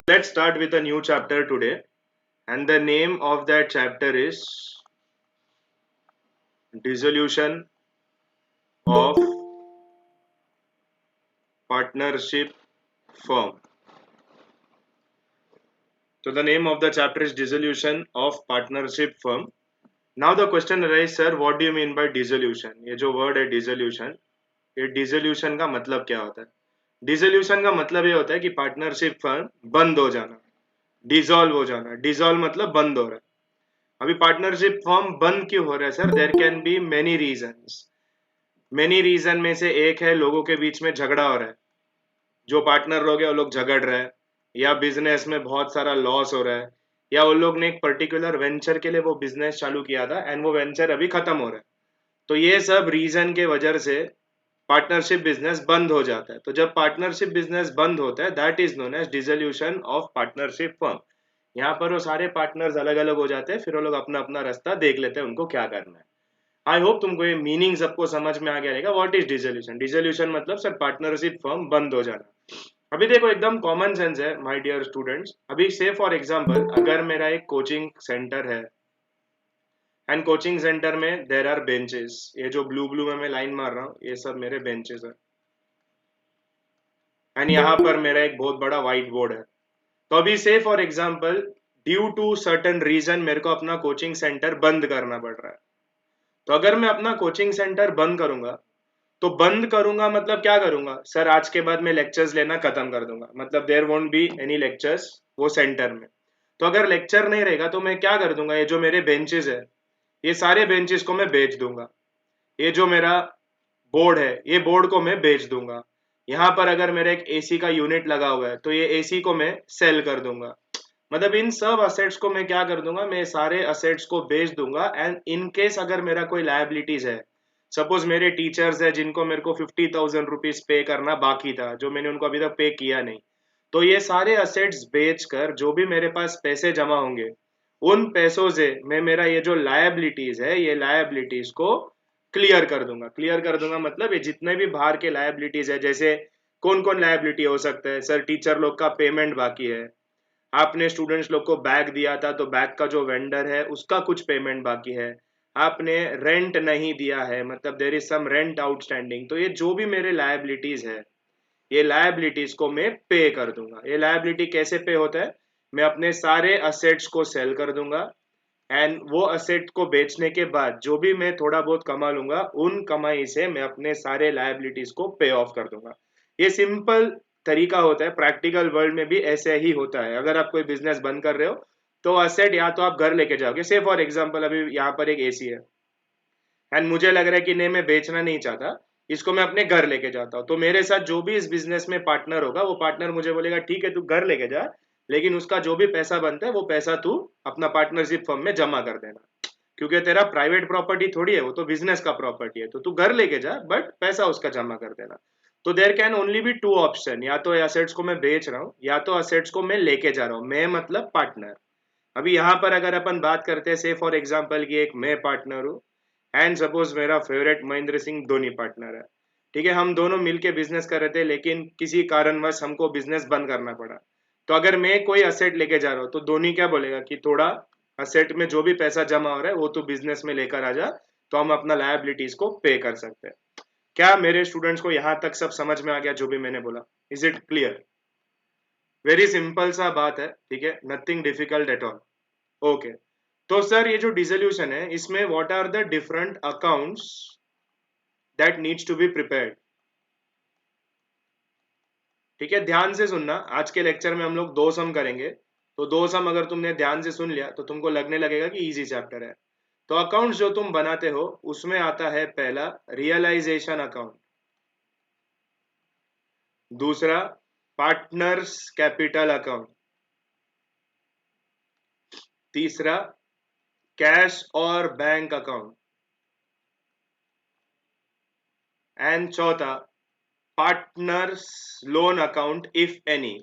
Let's start with a new chapter today, and the name of that chapter is Dissolution of Partnership Firm. So, the name of the chapter is Dissolution of Partnership Firm. Now, the question arises, sir, what do you mean by dissolution? ये जो word है dissolution, ये dissolution का मतलब क्या होता है? Dissolution का मतलब ये होता है कि पार्टनरशिप फर्म बंद हो जाना, डिसॉल्व हो जाना. डिसॉल्व मतलब बंद हो रहा है. अभी पार्टनरशिप फर्म बंद क्यों हो रहा है sir? There can be many reasons. Many reason में से एक है लोगों के बीच में झगड़ा हो रहा है. जो पार्टनर लोग हैं वो लोग झगड़ रहे हैं, या बिजनेस में बहुत सारा लॉस हो रहा है, या उन लोग ने एक पर्टिकुलर वेंचर के लिए वो बिजनेस चालू किया था एंड वो वेंचर अभी खत्म हो रहा है. तो ये सब रीजन के वजह से पार्टनरशिप बिजनेस बंद हो जाता है. तो जब पार्टनरशिप बिजनेस बंद होता है that is known as dissolution of partnership firm. यहाँ पर वो सारे पार्टनर्स अलग अलग हो जाते हैं, फिर वो लोग अपना अपना रास्ता देख लेते हैं उनको क्या करना है. आई होप तुमको ये मीनिंग सबको समझ में आ गया रहेगा. What is dissolution? डिसोल्यूशन मतलब सर पार्टनरशिप फर्म बंद हो जाना. अभी देखो एकदम कॉमन सेंस है माय डियर स्टूडेंट्स. अभी से फॉर एग्जांपल अगर मेरा एक कोचिंग सेंटर है एंड कोचिंग सेंटर में देर आर बेंचेस. ये जो ब्लू ब्लू में मैं लाइन मार रहा हूँ ये सब मेरे बेंचेस है, एंड यहाँ पर मेरा एक बहुत बड़ा व्हाइट बोर्ड है. तो अभी से for example due to certain reason मेरे को अपना कोचिंग सेंटर बंद करना पड़ रहा है. तो अगर मैं अपना कोचिंग सेंटर बंद करूंगा, तो बंद करूंगा मतलब क्या करूंगा सर? आज के बाद मैं लेक्चर्स लेना खत्म कर दूंगा, मतलब there won't be any lectures वो सेंटर में. तो अगर लेक्चर नहीं रहेगा तो मैं क्या कर दूंगा? ये जो मेरे बेंचेस है ये सारे बेंचेस को मैं बेच दूंगा. ये जो मेरा बोर्ड है ये बोर्ड को मैं बेच दूंगा. यहाँ पर अगर मेरा एक एसी का यूनिट लगा हुआ है तो ये एसी को मैं सेल कर दूंगा. मतलब इन सब असेट्स को मैं क्या कर दूंगा? मैं सारे असेट्स को बेच दूंगा. एंड इन केस अगर मेरा कोई लायबिलिटीज है, सपोज मेरे टीचर्स है जिनको मेरे को 50,000 रुपीज पे करना बाकी था जो मैंने उनको अभी तक पे किया नहीं, तो ये सारे असेट्स बेच कर जो भी मेरे पास पैसे जमा होंगे उन पैसों से मैं मेरा ये जो लायबिलिटीज है ये लायबिलिटीज को क्लियर कर दूंगा. क्लियर कर दूंगा मतलब ये जितने भी बाहर के लायबिलिटीज है, जैसे कौन कौन लायबिलिटी हो सकता है सर? टीचर लोग का पेमेंट बाकी है, आपने स्टूडेंट्स लोग को बैग दिया था तो बैग का जो वेंडर है उसका कुछ पेमेंट बाकी है, आपने रेंट नहीं दिया है मतलब there is some rent outstanding. तो ये जो भी मेरे लायबिलिटीज है ये लायबिलिटीज को मैं पे कर दूंगा. ये लायबिलिटी कैसे पे होता है? मैं अपने सारे असेट्स को सेल कर दूंगा एंड वो असेट को बेचने के बाद जो भी मैं थोड़ा बहुत कमा लूंगा उन कमाई से मैं अपने सारे लायबिलिटीज को पे ऑफ कर दूंगा. ये सिंपल तरीका होता है. प्रैक्टिकल वर्ल्ड में भी ऐसे ही होता है. अगर आप कोई बिजनेस बंद कर रहे हो तो असेट या तो आप घर लेके जाओगे. से फॉर एग्जांपल अभी यहाँ पर एक एसी है एंड मुझे लग रहा है कि नहीं मैं बेचना नहीं चाहता, इसको मैं अपने घर लेके जाता हूँ. तो मेरे साथ जो भी इस बिजनेस में पार्टनर होगा वो पार्टनर मुझे बोलेगा ठीक है तू घर लेके जा, लेकिन उसका जो भी पैसा बनता है वो पैसा तू अपना पार्टनरशिप फर्म में जमा कर देना, क्योंकि तेरा प्राइवेट प्रॉपर्टी थोड़ी है, वो तो बिजनेस का प्रॉपर्टी है. तो तू घर लेके जा बट पैसा उसका जमा कर देना. तो there can only be two option. या तो एसेट्स को मैं बेच रहा हूँ या तो असेट्स को मैं लेके जा रहा हूँ. मैं मतलब पार्टनर. अभी यहाँ पर अगर अपन बात करते हैं से फॉर एग्जाम्पल की एक मैं पार्टनर हूँ एंड सपोज मेरा फेवरेट महेंद्र सिंह धोनी पार्टनर है. ठीक है, हम दोनों मिलके बिजनेस कर रहे थे लेकिन किसी कारणवश हमको बिजनेस बंद करना पड़ा. तो अगर मैं कोई असेट लेके जा रहा हूँ तो धोनी क्या बोलेगा कि थोड़ा असेट में जो भी पैसा जमा हो रहा है वो तो बिजनेस में लेकर आ जा, तो हम अपना लायबिलिटीज को पे कर सकते हैं. क्या मेरे स्टूडेंट्स को यहाँ तक सब समझ में आ गया जो भी मैंने बोला? Is it clear? Very simple सा बात है. ठीक है, nothing difficult at all. Okay. तो सर ये जो डिसोल्यूशन है इसमें what are the different accounts that needs to be prepared? ठीक है, ध्यान से सुनना. आज के लेक्चर में हम लोग दो सम करेंगे, तो दो सम अगर तुमने ध्यान से सुन लिया तो तुमको लगने लगेगा कि इजी चैप्टर है. तो अकाउंट्स जो तुम बनाते हो उसमें आता है पहला रियलाइजेशन अकाउंट, दूसरा पार्टनर्स कैपिटल अकाउंट, तीसरा कैश और बैंक अकाउंट, एंड चौथा partners loan account if any.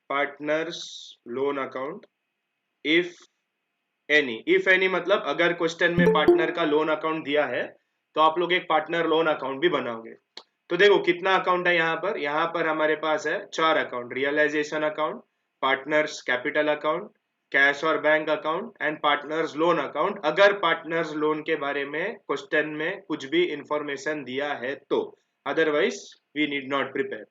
Partners loan account if any. If any मतलब अगर क्वेश्चन में पार्टनर का लोन अकाउंट दिया है तो आप लोग एक पार्टनर लोन अकाउंट भी बनाओगे. तो देखो कितना अकाउंट है यहाँ पर हमारे पास है 4 account, realisation account, partners capital account, cash और bank account and partners loan account, अगर पार्टनर्स लोन के बारे में क्वेश्चन में कुछ भी इंफॉर्मेशन दिया है तो, otherwise we need not prepare.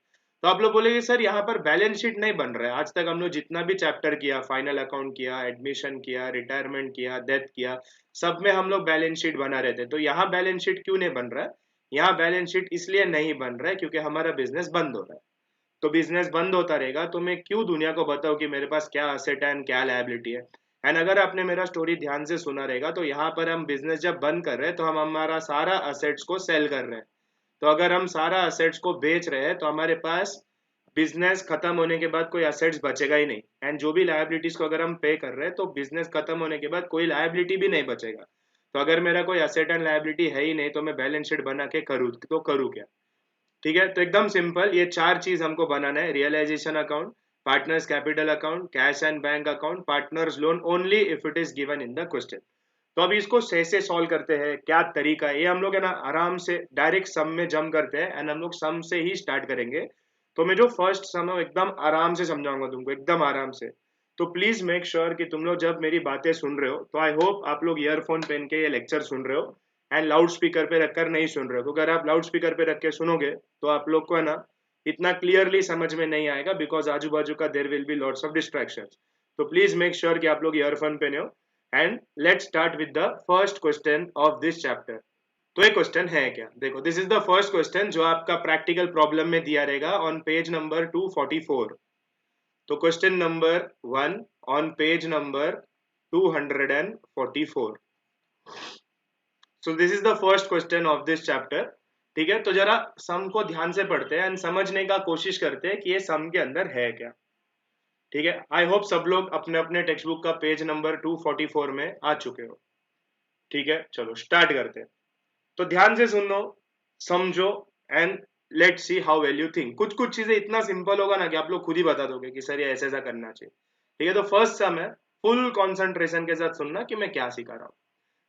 तो आप लोग बोलेंगे सर यहाँ पर बैलेंस शीट नहीं बन रहा है, आज तक हम लोग जितना भी चैप्टर किया, फाइनल अकाउंट किया, एडमिशन किया, रिटायरमेंट किया, डेथ किया, सब में हम लोग बैलेंस शीट बना रहे थे, तो यहाँ बैलेंस शीट क्यों नहीं बन रहा है? यहाँ बैलेंस शीट इसलिए नहीं बन रहा है क्योंकि हमारा बिजनेस बंद हो रहा है। तो बिजनेस बंद होता रहेगा तो मैं क्यों दुनिया को बताऊं कि मेरे पास क्या असेट है एंड क्या लायबिलिटी है। एंड अगर आपने मेरा स्टोरी ध्यान से सुना रहेगा तो यहाँ पर हम बिजनेस जब बंद कर रहे हैं तो हम हमारा सारा असेट्स को सेल कर रहे हैं। तो अगर हम सारा असेट्स को बेच रहे हैं तो हमारे पास बिजनेस खत्म होने के बाद कोई असेट्स बचेगा ही नहीं, एंड जो भी लायबिलिटीज को अगर हम पे कर रहे हैं तो बिजनेस खत्म होने के बाद कोई लायबिलिटी भी नहीं बचेगा। तो अगर मेरा कोई असेट एंड लायबिलिटी है ही नहीं तो मैं बैलेंस शीट बना के करूँ क्या? ठीक है, तो एकदम सिंपल ये 4 चीज हमको बनाना है, realisation account, partners capital account, cash and bank account, partners loan only if it is given in the question. तो अब इसको कैसे सॉल्व करते हैं, क्या तरीका है, ये हम लोग है ना आराम से डायरेक्ट सम में जम करते हैं एंड हम लोग सम से ही स्टार्ट करेंगे। तो मैं जो फर्स्ट सम है एकदम आराम से समझाऊंगा तुमको, एकदम आराम से। तो प्लीज मेक श्योर कि तुम लोग जब मेरी बातें सुन रहे हो तो आई होप आप लोग ईयरफोन पहन के ये लेक्चर सुन रहे हो एंड लाउड स्पीकर पे रखकर नहीं सुन रहे हो, क्योंकि अगर आप लाउड स्पीकर पे रख के सुनोगे तो आप लोग को है ना इतना क्लियरली समझ में नहीं आएगा, बिकॉज आजू बाजू का there will be lots of distractions. तो प्लीज मेक श्योर कि आप लोग ईयरफोन पहने हो। And let's start with the first question of this chapter. तो ये क्वेश्चन है क्या, देखो this is the first question जो आपका प्रैक्टिकल प्रॉब्लम में दिया रहेगा ऑन पेज नंबर 244। तो question number 1 on page number 244। So this is the first question of this chapter. ठीक है, तो जरा सम को ध्यान से पढ़ते हैं एंड समझने का कोशिश करते हैं कि ये सम के अंदर है क्या। ठीक है, आई होप सब लोग अपने अपने टेक्स्ट बुक का पेज नंबर 244 में आ चुके हो। ठीक है, चलो स्टार्ट करते हैं। तो ध्यान से सुनो, समझो and let see how well you think. कुछ कुछ चीजें इतना सिंपल होगा ना कि आप लोग खुद ही बता दोगे कि सर ये ऐसा ऐसा करना चाहिए। ठीक है, तो फर्स्ट सम है, फुल कंसंट्रेशन के साथ सुनना कि मैं क्या सिखा रहा हूँ।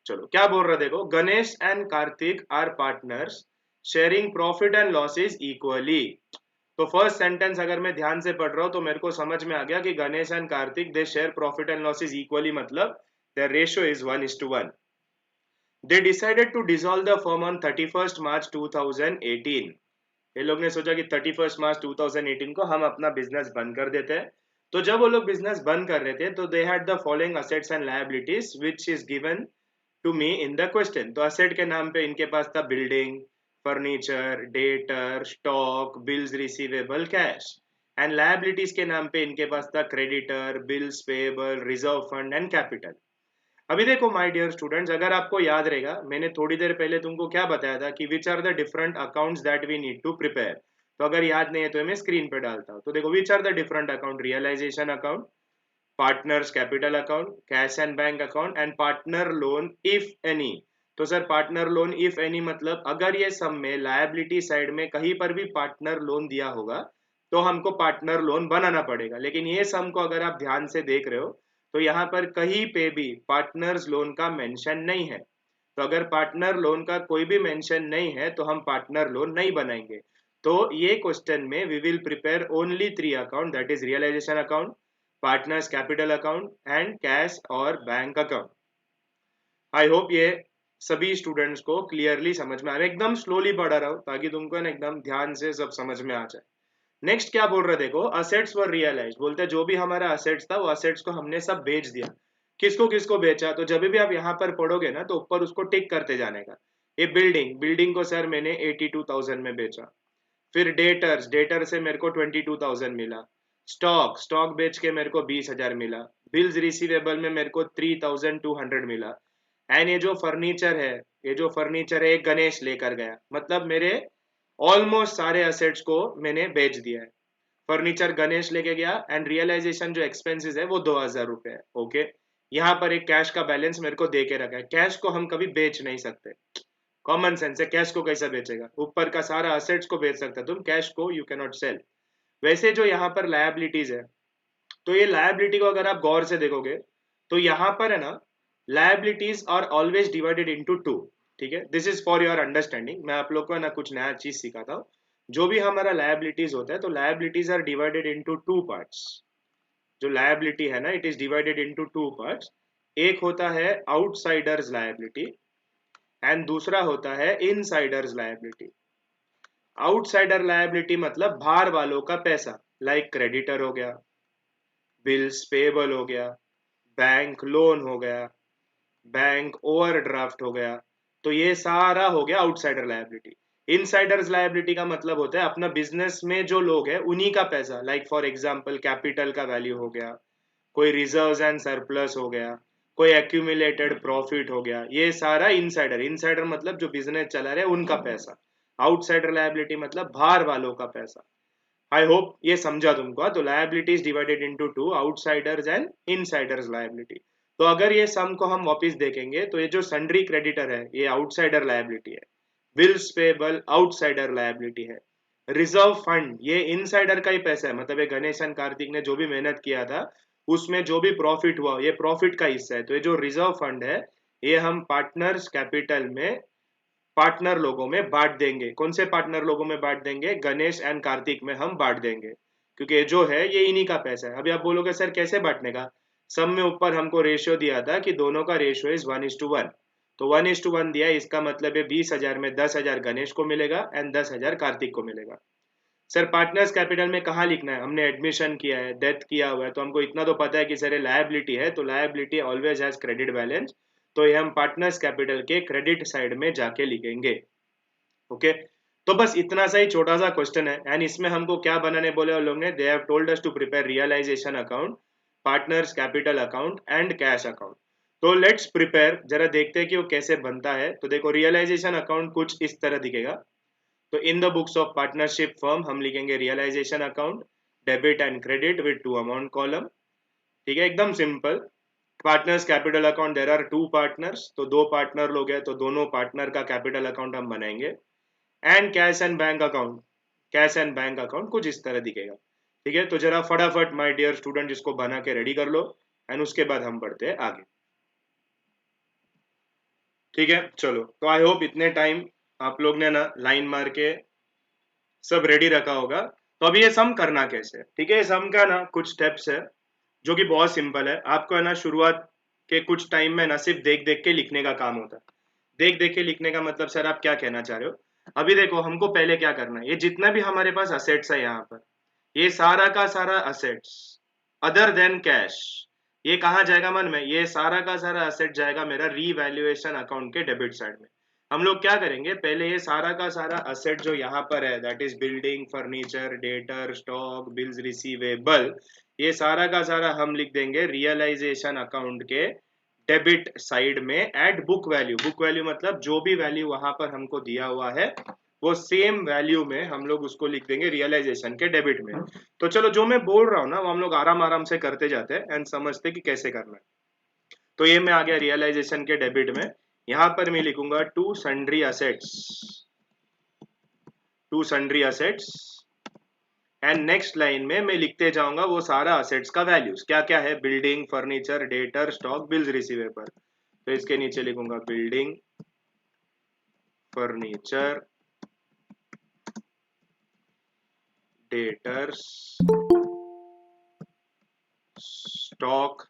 चलो क्या बोल रहा है देखो, Ganesh and Kartik are partners sharing profit and losses equally. तो फर्स्ट सेंटेंस अगर मैं ध्यान से पढ़ रहा हूं तो मेरे को समझ में आ गया कि Ganesh and Kartik they share profit and losses equally, मतलब their ratio is 1:1। They decided to dissolve the firm on 31st March 2018। ये लोग ने सोचा कि 31st March 2018 को हम अपना बिजनेस बंद कर देते हैं। तो जब वो लोग बिजनेस बंद कर रहे थे तो they had the following assets and liabilities which is given to me in the question. तो असेट के नाम पे इनके पास था building, furniture, debtor, stock, bills receivable, cash. And liabilities के नाम पे इनके पास था creditor, bills payable, reserve fund and capital. अभी देखो माय डियर स्टूडेंट्स, अगर आपको याद रहेगा मैंने थोड़ी देर पहले तुमको क्या बताया था कि which are the different accounts that we need to prepare. तो अगर याद नहीं है तो मैं स्क्रीन पे डालता हूँ। तो देखो which are the different account, realisation account, partners capital account, cash and bank account and partner loan if any. तो sir partner loan if any मतलब अगर ये सब में लायबिलिटी साइड में कहीं पर भी पार्टनर लोन दिया होगा तो हमको पार्टनर लोन बनाना पड़ेगा। लेकिन ये सम को अगर आप ध्यान से देख रहे हो तो यहाँ पर कहीं पे भी पार्टनर्स लोन का मेंशन नहीं है। तो अगर पार्टनर लोन का कोई भी मेंशन नहीं है तो हम पार्टनर लोन नहीं बनाएंगे। तो ये क्वेश्चन में we will prepare only 3 account, that is realisation account, partners capital account and cash और बैंक अकाउंट। आई होप ये सभी स्टूडेंट्स को क्लियरली समझ में आ रहा है। एकदम स्लोली पढ़ा रहा हूँ ताकि तुमको ना एकदम ध्यान से सब समझ में आ जाए। नेक्स्ट क्या बोल रहे देखो, असेट्स वर रियलाइज, बोलते हैं जो भी हमारा असेट्स था वो असेट्स को हमने सब बेच दिया। किसको किसको बेचा, तो जब भी आप यहाँ पर पढ़ोगे ना तो ऊपर उसको टिक करते जाने का। ये बिल्डिंग, बिल्डिंग को सर मैंने 82,000 में बेचा। फिर डेटर्स, डेटर से मेरे को 22,000 मिला। स्टॉक, स्टॉक बेच के मेरे को 20,000 मिला। बिल्स रिसीवेबल में मेरे को 3,200 मिला। एंड ये जो फर्नीचर है, ये जो फर्नीचर है एक गणेश लेकर गया, मतलब मेरे ऑलमोस्ट सारे असेट्स को मैंने बेच दिया है। फर्नीचर गणेश लेके गया एंड रियलाइजेशन जो एक्सपेंसेस है वो 2,000 रुपए है। ओके, यहाँ पर एक कैश का बैलेंस मेरे को दे के रखा है। कैश को हम कभी बेच नहीं सकते, कॉमन सेंस है, कैश को कैसा बेचेगा, ऊपर का सारा असेट्स को बेच सकता तुम, कैश को यू कैन नॉट सेल। वैसे जो यहाँ पर लायबिलिटीज है, तो ये लायबिलिटी को अगर आप गौर से देखोगे तो यहाँ पर है ना liabilities are always divided into two. ठीक है, this is for your understanding, मैं आप लोग को ना कुछ नया चीज सिखाता हूँ। जो भी हमारा लायबिलिटीज होता है, तो liabilities are divided into two parts. जो लायबिलिटी है ना, it is divided into two parts. एक होता है आउटसाइडर्स लायबिलिटी एंड दूसरा होता है इनसाइडर्स लायबिलिटी। आउटसाइडर लायबिलिटी मतलब बाहर वालों का पैसा, लाइक क्रेडिटर हो गया, बिल्स पेबल हो गया, बैंक लोन हो गया, बैंक ओवरड्राफ्ट हो गया। तो ये सारा हो गया आउटसाइडर लायबिलिटी। इनसाइडर्स लायबिलिटी का मतलब होता है अपना बिजनेस में जो लोग हैं उन्हीं का पैसा, लाइक फॉर एग्जांपल कैपिटल का वैल्यू हो गया, कोई रिजर्व्स एंड सरप्लस हो गया, कोई एक्यूमुलेटेड प्रॉफिट हो गया, ये सारा इनसाइडर। इनसाइडर मतलब जो बिजनेस चला रहे उनका पैसा। आउटसाइडर लायबिलिटी मतलब बाहर वालों का पैसा। आई होप ये समझा तुमको। तो liabilities divided into to, outsiders and Insiders liability. तो अगर ये सम को हम वापस देखेंगे तो ये जो सन्ड्री क्रेडिटर है ये आउटसाइडर लायबिलिटी है, बिल्स पेबल आउटसाइडर लायबिलिटी है, रिजर्व फंड ये इनसाइडर का ही पैसा है, मतलब ये गणेश एंड कार्तिक ने जो भी मेहनत किया था उसमें जो भी प्रॉफिट हुआ ये प्रॉफिट का हिस्सा है। तो ये जो रिजर्व फंड है ये हम पार्टनर्स कैपिटल में पार्टनर लोगों में बांट देंगे। कौन से पार्टनर लोगों में बांट देंगे? गणेश एंड कार्तिक में हम बांट देंगे, क्योंकि जो है ये इन्हीं का पैसा है। अभी आप बोलोगे सर कैसे बांटने का? सब में ऊपर हमको रेशियो दिया था कि दोनों का रेशियो इज 1:1। तो 1:1 दिया, इसका मतलब है 20,000 में 10,000 गणेश को मिलेगा एंड 10,000 कार्तिक को मिलेगा। सर पार्टनर्स कैपिटल में कहाँ लिखना है? हमने एडमिशन किया है, डेथ किया हुआ है, तो हमको इतना तो पता है कि सर ये लायबिलिटी है, तो liability always has credit balance. तो ये हम पार्टनर्स कैपिटल के क्रेडिट साइड में जाके लिखेंगे। ओके, तो बस इतना सा ही छोटा सा क्वेश्चन है। एंड इसमें हमको क्या बनाने बोले उन लोग ने? They have told us to prepare realisation account, partners capital account and cash account. तो लेट्स प्रिपेयर, जरा देखते हैं कि वो कैसे बनता है। तो देखो रियलाइजेशन अकाउंट कुछ इस तरह दिखेगा। तो in the books of partnership firm हम लिखेंगे realisation account, debit and credit with two amount column. ठीक है, एकदम simple. Partners capital account, there are two partners, तो दो पार्टनर लोग हैं तो दोनों पार्टनर का कैपिटल अकाउंट हम बनाएंगे। And cash and bank account, cash and bank account कुछ इस तरह दिखेगा। ठीक है, तो जरा फटाफट माय डियर स्टूडेंट इसको बना के रेडी कर लो एंड उसके बाद हम बढ़ते हैं आगे। ठीक है, चलो, तो आई होप इतने टाइम आप लोग ने ना लाइन मार के सब रेडी रखा होगा। तो अब ये सम करना कैसे है? ठीक है, सम का ना कुछ स्टेप्स है जो कि बहुत सिंपल है। आपको है ना शुरुआत के कुछ टाइम में ना सिर्फ देख देख के लिखने का काम होता है। देख देख के लिखने का मतलब सर आप क्या कहना चाह रहे हो? अभी देखो हमको पहले क्या करना है, ये जितना भी हमारे पास असेट्स है यहाँ पर, ये सारा का सारा असेट्स अदर देन कैश, ये कहाँ जाएगा मन में? ये सारा का सारा असेट जाएगा मेरा रीवैल्यूएशन अकाउंट के डेबिट साइड में। हम लोग क्या करेंगे, पहले ये सारा का सारा असेट जो यहाँ पर है, that is building, furniture, debtor, stock, bills receivable, ये सारा का सारा हम लिख देंगे रियलाइजेशन अकाउंट के डेबिट साइड में at book value. Book value मतलब जो भी वैल्यू वहां पर हमको दिया हुआ है वो सेम वैल्यू में हम लोग उसको लिख देंगे रियलाइजेशन के डेबिट में। तो चलो जो मैं बोल रहा हूँ ना वो हम लोग आराम आराम से करते जाते हैं एंड समझते कि कैसे करना है। तो ये मैं आ गया रियलाइजेशन के डेबिट में। यहाँ पर मैं लिखूंगा to sundry assets, to sundry assets, and next line में मैं लिखते जाऊंगा वो सारा असेट्स का वैल्यूज क्या क्या है, building, furniture, debtor, stock, bills receivable. तो इसके नीचे लिखूंगा building, furniture, debtors, stock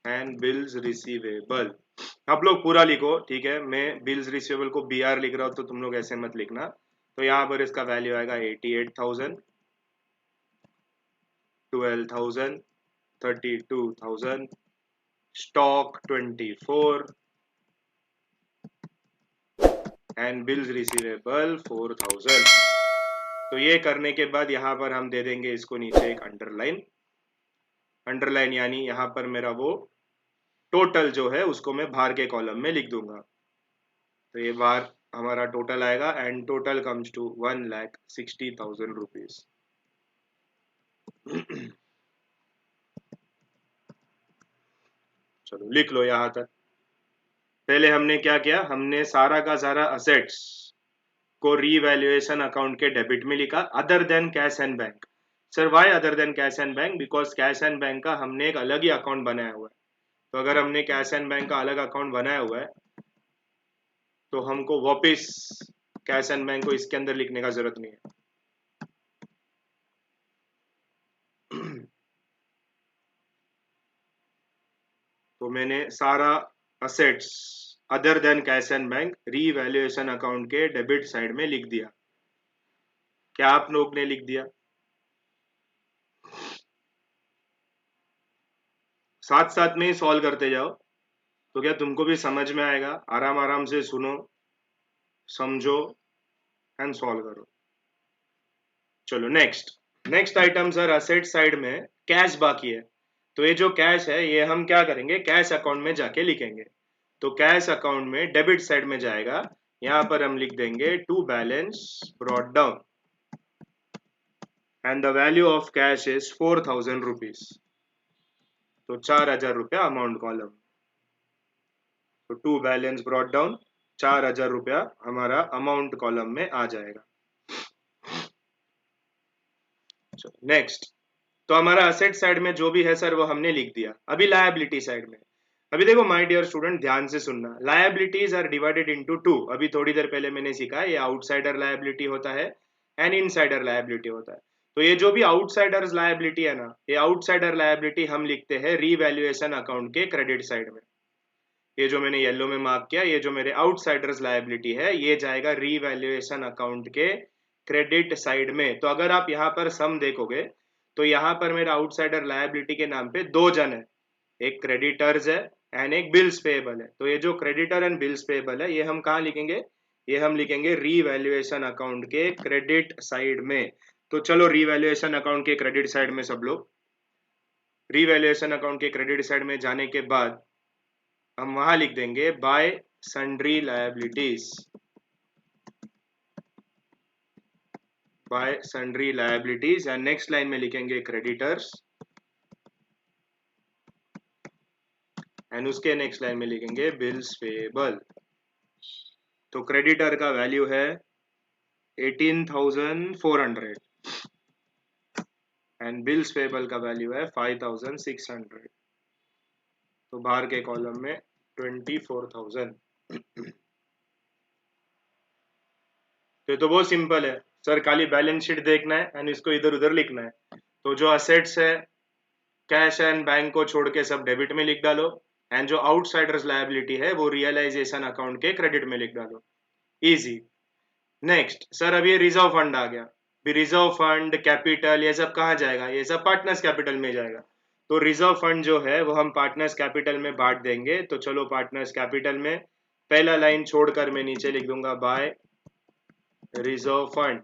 and bills receivable. आप लोग पूरा लिखो, ठीक है? मैं बिल्स रिसीवेबल को BR लिख रहा हूं तो तुम लोग ऐसे मत लिखना। तो यहाँ पर इसका वैल्यू आएगा 88,000, 12,000, 32,000, स्टॉक 24 एंड बिल्स रिसीवेबल 4,000। तो ये करने के बाद यहाँ पर हम दे देंगे इसको नीचे एक अंडरलाइन। अंडरलाइन यानी यहाँ पर मेरा वो टोटल जो है उसको मैं बाहर के कॉलम में लिख दूंगा। तो ये बाहर हमारा टोटल आएगा and total comes to 1,60,000 rupees. चलो लिख लो यहाँ तक। पहले हमने क्या किया, हमने सारा का सारा असेट्स को रीवैल्यूएशन अकाउंट के डेबिट में लिखा other than cash and bank. Sir why other than cash and bank? Because cash and bank का हमने एक अलग ही अकाउंट बनाया हुआ है। तो अगर हमने कैश एंड बैंक का अलग अकाउंट बनाया हुआ है तो हमको वापस कैश एंड बैंक को इसके अंदर लिखने का जरूरत नहीं है। तो मैंने सारा assets other than cash and bank revaluation account के डेबिट साइड में लिख दिया। क्या आप लोग ने लिख दिया? साथ साथ में ही सॉल्व करते जाओ तो क्या तुमको भी समझ में आएगा। आराम आराम से सुनो, समझो एंड सॉल्व करो। चलो next item sir, asset side में कैश बाकी है। तो ये जो कैश है ये हम क्या करेंगे, कैश अकाउंट में जाके लिखेंगे। तो कैश अकाउंट में डेबिट साइड में जाएगा, यहां पर हम लिख देंगे to balance brought down and the value of cash is 4000 rupees. तो 4000 रुपया अमाउंट कॉलम। तो टू बैलेंस ब्रॉट डाउन 4000 रुपया हमारा अमाउंट कॉलम में आ जाएगा। नेक्स्ट, तो हमारा असेट साइड में जो भी है सर वो हमने लिख दिया। अभी लायबिलिटी साइड में, अभी देखो माय डियर स्टूडेंट ध्यान से सुनना, liabilities are divided into two. अभी थोड़ी देर पहले मैंने सीखा ये आउटसाइडर लायबिलिटी होता है एंड इनसाइडर लायबिलिटी होता है। तो ये जो भी आउटसाइडर्स लायबिलिटी है ना, ये आउटसाइडर लायबिलिटी हम लिखते हैं रीवैल्यूएशन अकाउंट के क्रेडिट साइड में। ये जो मैंने येलो में मार्क किया, ये जो मेरे आउटसाइडर्स लायबिलिटी है ये जाएगा रीवैल्यूएशन अकाउंट के क्रेडिट साइड में। तो अगर आप यहाँ पर सम देखोगे तो यहाँ पर मेरा आउटसाइडर लायबिलिटी के नाम पे दो जन है, एक क्रेडिटर्स है एंड एक बिल्स पेएबल है। तो ये जो क्रेडिटर एंड बिल्स पेएबल है ये हम कहाँ लिखेंगे, ये हम लिखेंगे रीवैल्यूएशन अकाउंट के क्रेडिट साइड में। तो चलो रीवैल्यूएशन अकाउंट के क्रेडिट साइड में सब लोग, रीवैल्यूएशन अकाउंट के क्रेडिट साइड में जाने के बाद हम वहां लिख देंगे bye sundry liabilities, bye sundry liabilities and next line में लिखेंगे क्रेडिटर्स एंड उसके नेक्स्ट लाइन में लिखेंगे बिल्स पेएबल। तो क्रेडिटर का वैल्यू है 18,400 एंड बिल्स पेएबल का वैल्यू है 5,600। तो बाहर के कॉलम में 24,000। तो बहुत सिंपल है सर, खाली बैलेंस शीट देखना है एंड इसको इधर उधर लिखना है। तो जो असेट्स है कैश एंड बैंक को छोड़ के सब डेबिट में लिख डालो एंड जो आउटसाइडर्स लायबिलिटी है वो रियलाइजेशन अकाउंट के क्रेडिट में लिख डालो। इजी। नेक्स्ट सर, अब ये रिजर्व फंड आ गया। रिजर्व फंड, कैपिटल, ये सब कहाँ जाएगा, ये सब पार्टनर्स कैपिटल में जाएगा। तो रिजर्व फंड जो है वो हम पार्टनर्स कैपिटल में बांट देंगे। तो चलो पार्टनर्स कैपिटल में पहला लाइन छोड़कर मैं नीचे लिख दूंगा बाय रिजर्व फंड।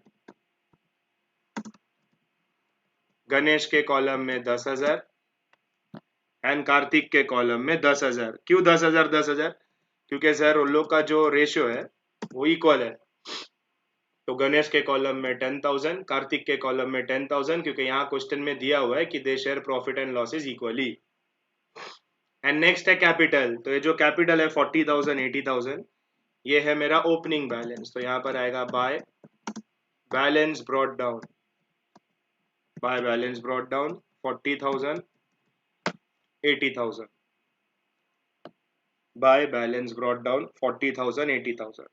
गणेश के कॉलम में 10,000 एंड कार्तिक के कॉलम में 10,000। क्यों 10,000 10,000? क्योंकि सर उन लोग का जो रेशियो है वो इक्वल है। तो गणेश के कॉलम में 10,000, कार्तिक के कॉलम में 10,000, क्योंकि यहाँ क्वेश्चन में दिया हुआ है कि they share profit and losses equally. And next है कैपिटल। तो ये जो कैपिटल है 40,000 80,000, ये है मेरा ओपनिंग बैलेंस। तो यहाँ पर आएगा bye balance brought down, by balance brought down 40,000 80,000, bye balance brought down 40,000 80,000।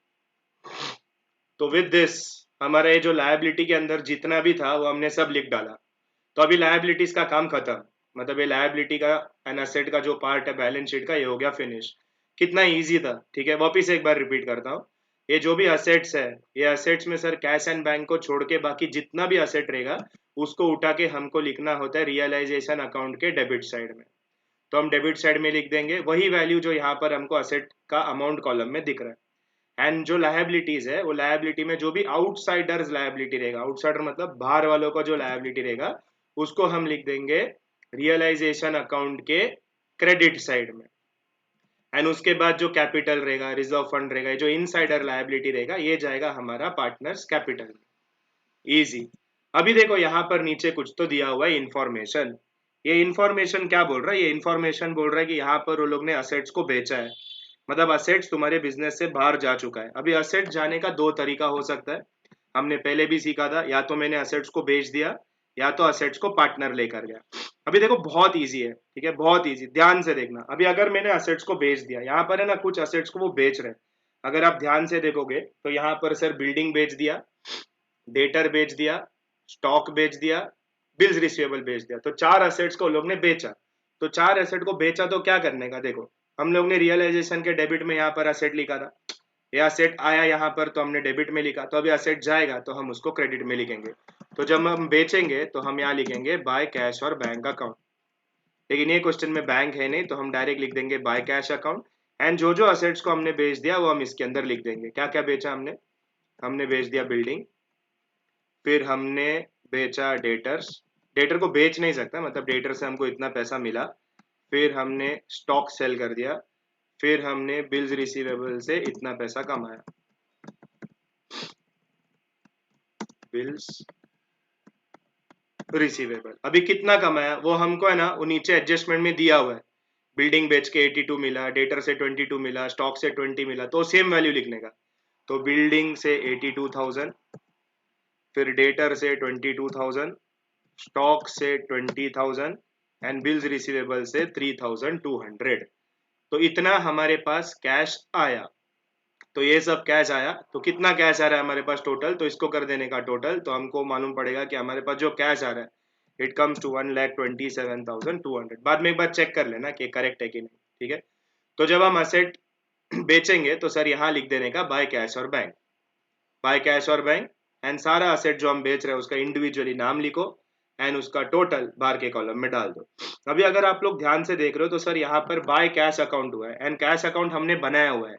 तो विद दिस हमारा ये जो लायबिलिटी के अंदर जितना भी था वो हमने सब लिख डाला। तो अभी लायबिलिटीज का काम खत्म, मतलब ये लायबिलिटी का एंड एसेट का जो पार्ट है बैलेंस शीट का ये हो गया फिनिश। कितना इजी था, ठीक है। वापिस एक बार रिपीट करता हूँ, ये जो भी असेट्स है ये असेट्स में सर कैश एंड बैंक को छोड़ के बाकी जितना भी असेट रहेगा उसको उठा के हमको लिखना होता है रियलाइजेशन अकाउंट के डेबिट साइड में। तो हम डेबिट साइड में लिख देंगे वही वैल्यू जो यहाँ पर हमको असेट का अमाउंट कॉलम में दिख रहा है। एंड जो लायबिलिटीज है वो लायबिलिटी में जो भी आउटसाइडर्स लायबिलिटी रहेगा, आउटसाइडर मतलब बाहर वालों का जो लायबिलिटी रहेगा उसको हम लिख देंगे रियलाइजेशन अकाउंट के क्रेडिट साइड में। एंड उसके बाद जो कैपिटल रहेगा, रिजर्व फंड रहेगा, जो इनसाइडर लायबिलिटी रहेगा ये जाएगा हमारा पार्टनर्स कैपिटल में। इजी। अभी देखो यहाँ पर नीचे कुछ तो दिया हुआ है इंफॉर्मेशन। ये इंफॉर्मेशन क्या बोल रहा है, ये इंफॉर्मेशन बोल रहा है कि यहाँ पर वो लोग ने असेट्स को बेचा है, मतलब असेट्स तुम्हारे बिजनेस से बाहर जा चुका है। अभी असेट जाने का दो तरीका हो सकता है, हमने पहले भी सीखा था। या तो मैंने असेट्स को बेच दिया या तो असेट्स को पार्टनर लेकर गया। अभी देखो बहुत इजी है, ठीक है, बहुत इजी, ध्यान से देखना। अभी अगर मैंने असेट्स को बेच दिया, यहाँ पर है ना कुछ असेट्स को वो बेच रहे हैं, अगर आप ध्यान से देखोगे तो यहाँ पर सर बिल्डिंग बेच दिया, डेटर बेच दिया, स्टॉक बेच दिया, बिल्स रिसीवेबल बेच दिया, तो चार एसेट्स को लोग ने बेचा। तो चार एसेट को बेचा तो क्या करने का, देखो हम लोग ने रियलाइजेशन के डेबिट में यहाँ पर एसेट लिखा था, ये एसेट आया यहाँ पर तो हमने डेबिट में लिखा, तो अभी एसेट जाएगा तो हम उसको क्रेडिट में लिखेंगे। तो जब हम बेचेंगे तो हम यहाँ लिखेंगे बाय कैश और बैंक अकाउंट, लेकिन ये क्वेश्चन में बैंक है नहीं तो हम डायरेक्ट लिख देंगे बाय कैश अकाउंट। एंड जो जो असेट्स को हमने बेच दिया वो हम इसके अंदर लिख देंगे। क्या क्या बेचा हमने, हमने बेच दिया बिल्डिंग, फिर हमने बेचा डेटर्स, डेटर को बेच नहीं सकता, मतलब डेटर से हमको इतना पैसा मिला, फिर हमने स्टॉक सेल कर दिया, फिर हमने बिल्स रिसीवेबल से इतना पैसा कमाया, बिल्स रिसीवेबल। अभी कितना कमाया वो हमको है ना वो नीचे एडजस्टमेंट में दिया हुआ है, बिल्डिंग बेच के 82 मिला, डेटर से 22 मिला, स्टॉक से 20 मिला, तो सेम वैल्यू लिखने का। तो बिल्डिंग से 82,000, फिर डेटर से 22,000, स्टॉक से 20,000 एंड बिल्स रिसीवेबल से 3,200। तो इतना हमारे पास कैश आया। तो ये सब कैश आया, तो कितना कैश आ रहा है हमारे पास टोटल, तो इसको कर देने का टोटल, तो हमको मालूम पड़ेगा कि हमारे पास जो कैश आ रहा है इट कम्स टू 1,27,200। बाद में एक बार चेक कर लेना कि करेक्ट है कि नहीं, ठीक है। तो जब हम असेट बेचेंगे तो सर यहाँ लिख देने का बाय कैश और बैंक, बाय कैश और बैंक, एंड सारा असेट जो हम बेच रहे हैं उसका इंडिविजुअली नाम लिखो एंड उसका टोटल बाहर के कॉलम में डाल दो। अभी अगर आप लोग ध्यान से देख रहे हो तो सर यहाँ पर बाय कैश अकाउंट हुआ है एंड कैश अकाउंट हमने बनाया हुआ है,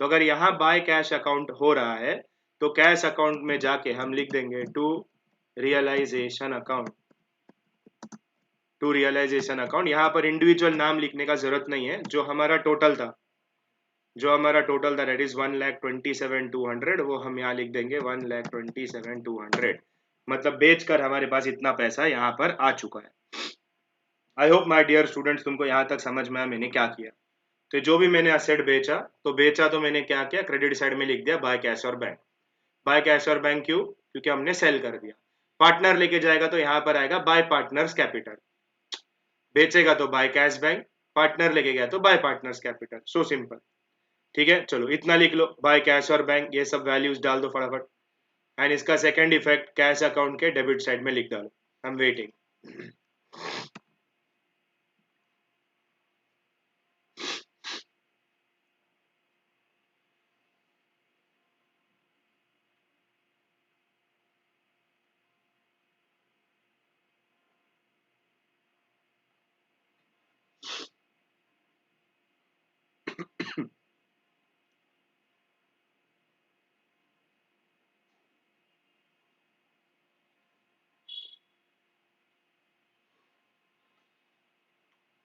तो अगर यहाँ बाय कैश अकाउंट हो रहा है तो कैश अकाउंट में जाके हम लिख देंगे to realisation account, to realisation account. यहाँ पर इंडिविजुअल नाम लिखने का जरूरत नहीं है, जो हमारा टोटल था, जो हमारा टोटल था दैट इज 1,27,200, वो हम यहाँ लिख देंगे 1,27,200, मतलब बेचकर हमारे पास इतना पैसा यहाँ पर आ चुका है। I hope my dear students तुमको यहाँ तक समझ में आया मैंने क्या किया। तो जो भी मैंने असेट बेचा तो मैंने क्या किया, क्रेडिट साइड में लिख दिया बाय कैश और बैंक। बाय कैश और बैंक क्यों, क्योंकि हमने सेल कर दिया। पार्टनर लेके जाएगा तो यहाँ पर आएगा बाय पार्टनर्स कैपिटल, बेचेगा तो बाय कैश बैंक, पार्टनर लेके गया तो bye partners capital, so simple. ठीक है, चलो इतना लिख लो, बाय कैश और बैंक, ये सब वैल्यूज डाल दो फटाफट। एंड इसका सेकंड इफेक्ट कैश अकाउंट के डेबिट साइड में लिख डालो। आई एम वेटिंग।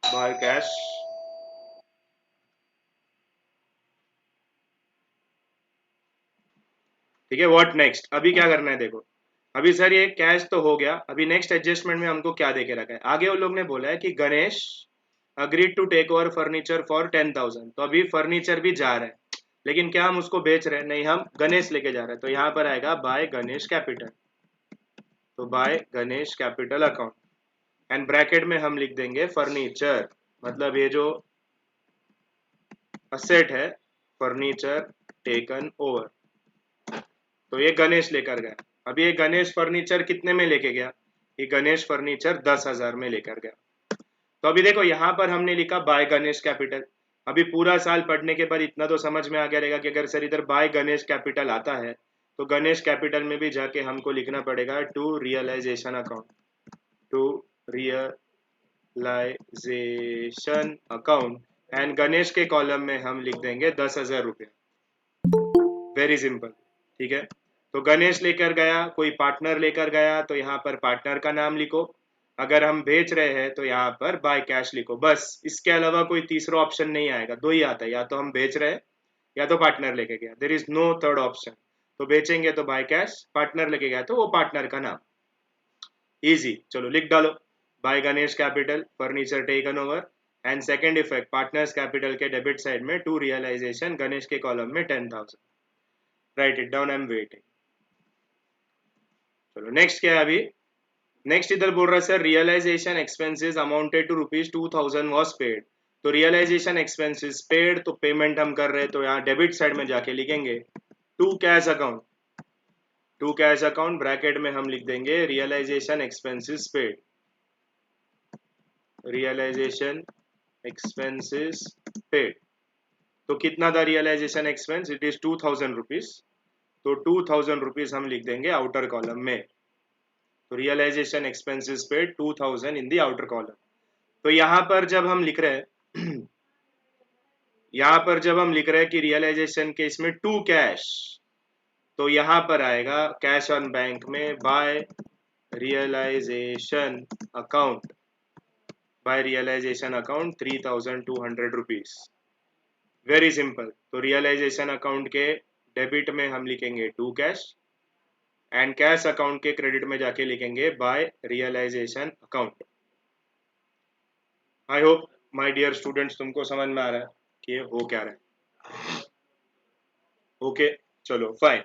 बाय कैश, ठीक है, व्हाट नेक्स्ट, अभी क्या करना है देखो। अभी सर ये कैश तो हो गया, अभी नेक्स्ट एडजस्टमेंट में हमको क्या देके रखा है, आगे वो लोग ने बोला है कि Ganesh agreed to take over furniture for 10,000। तो अभी फर्नीचर भी जा रहा है, लेकिन क्या हम उसको बेच रहे हैं, नहीं, हम गणेश लेके जा रहे हैं, तो यहाँ पर आएगा बाय गणेश कैपिटल, तो by Ganesh capital account and bracket में हम लिख देंगे फर्नीचर, मतलब ये जो असेट है फर्नीचर टेकन ओवर, तो ये गणेश लेकर गया। अभी ये गणेश फर्नीचर कितने में लेके गया, ये गणेश फर्नीचर 10,000 में लेकर गया। तो अभी देखो यहाँ पर हमने लिखा बाय गणेश कैपिटल। अभी पूरा साल पढ़ने के बाद इतना तो समझ में आ गया रहेगा कि अगर सर इधर बाय गणेश कैपिटल आता है तो गणेश कैपिटल में भी जाके हमको लिखना पड़ेगा to realisation account, to realisation account and Ganesh के कॉलम में हम लिख देंगे 10,000 रुपये। वेरी सिंपल, ठीक है। तो गणेश लेकर गया, कोई पार्टनर लेकर गया तो यहाँ पर पार्टनर का नाम लिखो, अगर हम बेच रहे हैं तो यहाँ पर बाय कैश लिखो, बस इसके अलावा कोई तीसरा ऑप्शन नहीं आएगा, दो ही आता है, या तो हम बेच रहे हैं या तो पार्टनर लेके गया, there is no third option. तो बेचेंगे तो बाय कैश, पार्टनर लेके गया तो वो पार्टनर का नाम, इजी। चलो लिख डालो, by Ganesh capital furniture taken over and second effect partners capital के डेबिट साइड में टू रियलाइजेशन गणेश के कॉलम में 10,000। Write it down, I am waiting. चलो नेक्स्ट क्या है अभी, नेक्स्ट इधर बोल रहा है sir realisation expenses amounted to ₹2000 was paid. तो रियलाइजेशन एक्सपेंसेस पेड, तो पेमेंट हम कर रहे हैं तो यहाँ डेबिट साइड में जाके लिखेंगे to cash account, to cash account bracket में हम लिख देंगे realisation expenses paid, realisation expenses paid. तो कितना था रियलाइजेशन एक्सपेंस, इट इज ₹2000, तो ₹2000 हम लिख देंगे आउटर कॉलम में। तो realisation expenses paid 2000 in the outer column. तो यहाँ पर जब हम लिख रहे हैं यहाँ पर जब हम लिख रहे हैं कि रियलाइजेशन के इसमें टू कैश, तो यहाँ पर आएगा कैश ऑन बैंक में by realisation account, by realisation account ₹3200। Very simple. तो रियलाइजेशन अकाउंट के डेबिट में हम लिखेंगे to cash and cash account के क्रेडिट में जाके लिखेंगे by realisation account. I hope my dear students तुमको समझ में आ रहा है कि ये हो क्या रहा है। ओके चलो फाइन।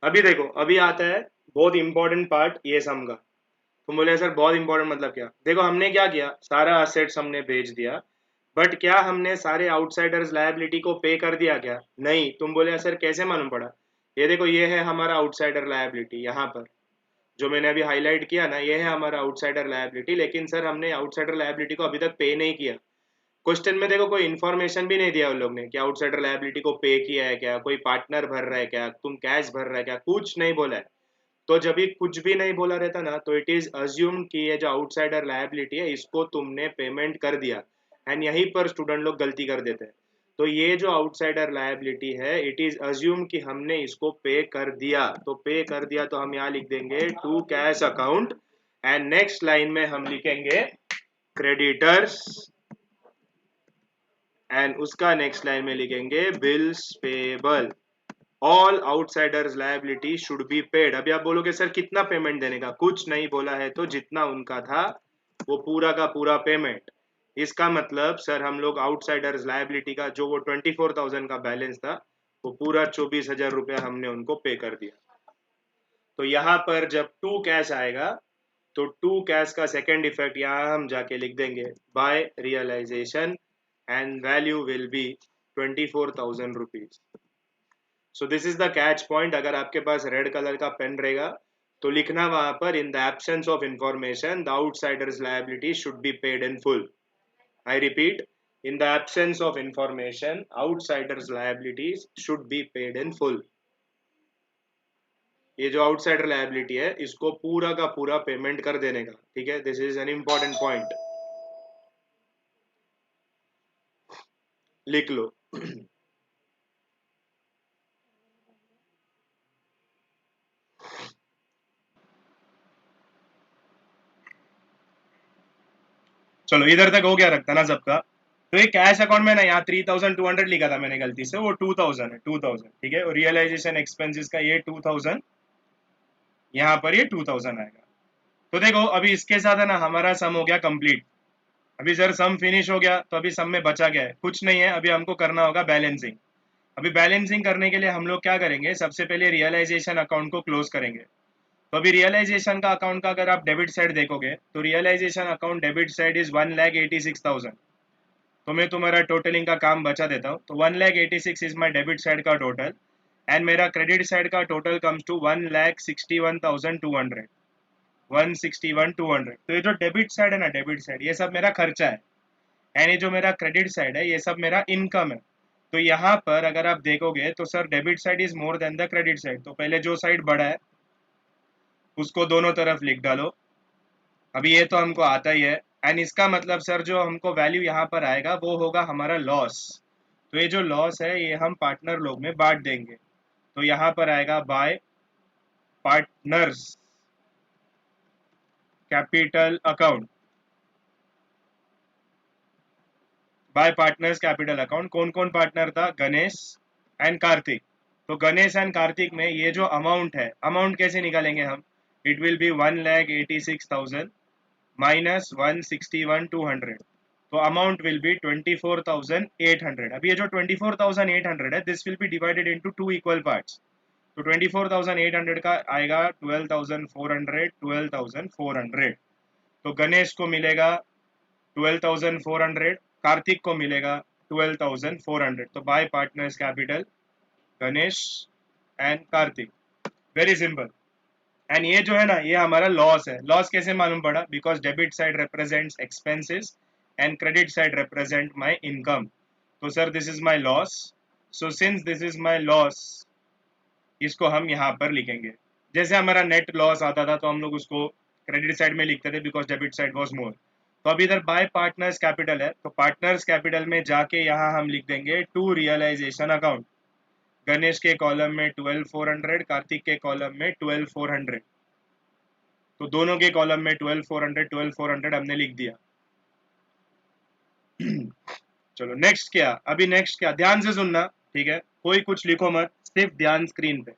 अभी देखो, अभी आता है बहुत इंपॉर्टेंट पार्ट ये सम का। तुम बोले सर बहुत इंपॉर्टेंट मतलब क्या? देखो हमने क्या किया, सारा असेट्स हमने भेज दिया, बट क्या हमने सारे आउटसाइडर्स लायबिलिटी को पे कर दिया क्या? नहीं। तुम बोले सर कैसे मालूम पड़ा? ये देखो ये है हमारा आउटसाइडर लायबिलिटी, यहाँ पर जो मैंने अभी हाईलाइट किया ना, ये है हमारा आउटसाइडर लायबिलिटी, लेकिन सर हमने आउटसाइडर लायबिलिटी को अभी तक पे नहीं किया। क्वेश्चन में देखो कोई इन्फॉर्मेशन भी नहीं दिया उन लोग ने कि आउटसाइडर लायबिलिटी को पे किया है क्या, कोई पार्टनर भर रहा है क्या, तुम कैश भर रहा है क्या, कुछ नहीं बोला है। तो जब भी कुछ भी नहीं बोला रहता ना, तो इट इज अज्यूम कि ये जो आउटसाइडर लायबिलिटी है इसको तुमने पेमेंट कर दिया, एंड यहीं पर स्टूडेंट लोग गलती कर देते हैं। तो ये जो आउटसाइडर लायबिलिटी है इट इज अज्यूम कि हमने इसको पे कर दिया, तो पे कर दिया तो हम यहाँ लिख देंगे to cash account, and next line में हम लिखेंगे क्रेडिटर्स, एंड उसका नेक्स्ट लाइन में लिखेंगे bills payable, all outsiders liability should be paid. अभी आप बोलोगे सर कितना पेमेंट देने का? कुछ नहीं बोला है, तो जितना उनका था वो पूरा का पूरा पेमेंट। इसका मतलब सर हम लोग आउटसाइडर्स लायबिलिटी का जो वो 24,000 का बैलेंस था वो पूरा 24,000 रुपया हमने उनको पे कर दिया। तो यहाँ पर जब टू कैश आएगा तो टू कैश का सेकेंड इफेक्ट यहाँ हम जाके लिख देंगे by realisation, and value will be 24,000 rupees. So this is the catch point. अगर आपके पास रेड कलर का पेन रहेगा तो लिखना वहां पर in the absence of information the outsiders liability should be paid in full. I repeat, in the absence of information outsiders liabilities should be paid in full. ये जो आउटसाइडर लायबिलिटी है इसको पूरा का पूरा पेमेंट कर देने का, ठीक है? This is an important point, लिख लो। चलो इधर तक हो गया, रखता ना सबका। तो ये कैश अकाउंट में ना यहाँ 3,200 लिखा था मैंने गलती से, वो 2,000 है, 2,000 ठीक है। और रियलाइजेशन एक्सपेंसेस का ये 2,000, यहाँ पर ये 2,000 आएगा। तो देखो अभी इसके साथ है ना हमारा सम हो गया कंप्लीट। अभी सर सम फिनिश हो गया, तो अभी सम में बचा क्या है? कुछ नहीं है। अभी हमको करना होगा बैलेंसिंग। अभी बैलेंसिंग करने के लिए हम लोग क्या करेंगे, सबसे पहले रियलाइजेशन अकाउंट को क्लोज करेंगे। तो अभी रियलाइजेशन का अकाउंट का अगर आप डेबिट साइड देखोगे तो realisation account debit side is 1,86,000। तो मैं तुम्हारा टोटलिंग का काम बचा देता हूँ। तो 1,86,000 इज माई डेबिट साइड का टोटल, एंड मेरा क्रेडिट साइड का टोटल कम्स टू 1,61,200, 161,200। तो ये जो डेबिट साइड है ना, डेबिट साइड ये सब मेरा खर्चा है, एंड ये जो मेरा क्रेडिट साइड है ये सब मेरा इनकम है। तो यहाँ पर अगर आप देखोगे तो sir debit side is more than the credit side. तो पहले जो साइड बड़ा है उसको दोनों तरफ लिख डालो। अभी ये तो हमको आता ही है, एंड इसका मतलब सर जो हमको वैल्यू यहाँ पर आएगा वो होगा हमारा लॉस। तो ये जो लॉस है ये हम पार्टनर लोग में बांट देंगे। तो यहाँ पर आएगा bye partners capital account, bye partners capital account. कौन कौन पार्टनर था? गणेश एंड कार्तिक। तो गणेश एंड कार्तिक में ये जो अमाउंट है, अमाउंट कैसे निकालेंगे हम? It will be 1,86,000 minus 161,200। तो अमाउंट विल बी 24,800। अब ये जो 24,800 है this will be divided into two equal parts. तो 24,800 का आएगा 12,400, 12,400। तो गणेश को मिलेगा 12,400, कार्तिक को मिलेगा 12,400। तो bye partners capital Ganesh and Kartik, very simple. And ये जो है ना, ये हमारा लॉस है। लॉस कैसे मालूम पड़ा? Because debit side represents expenses and credit side represent my income. तो sir this is my loss, so since this is my loss, इसको हम यहाँ पर लिखेंगे। जैसे हमारा नेट लॉस आता था तो हम लोग उसको क्रेडिट साइड में लिखते थे because debit side was more. तो अब इधर बाय पार्टनर्स कैपिटल है, तो पार्टनर्स कैपिटल में जाके यहाँ हम लिख देंगे टू रियलाइजेशन अकाउंट। गणेश के कॉलम में 12,400, कार्तिक के कॉलम में 12,400। तो दोनों के कॉलम में 12,400 12,400 हमने लिख दिया। चलो नेक्स्ट क्या, अभी नेक्स्ट क्या, ध्यान से सुनना, ठीक है? कोई कुछ लिखो मत, सिर्फ ध्यान स्क्रीन पे।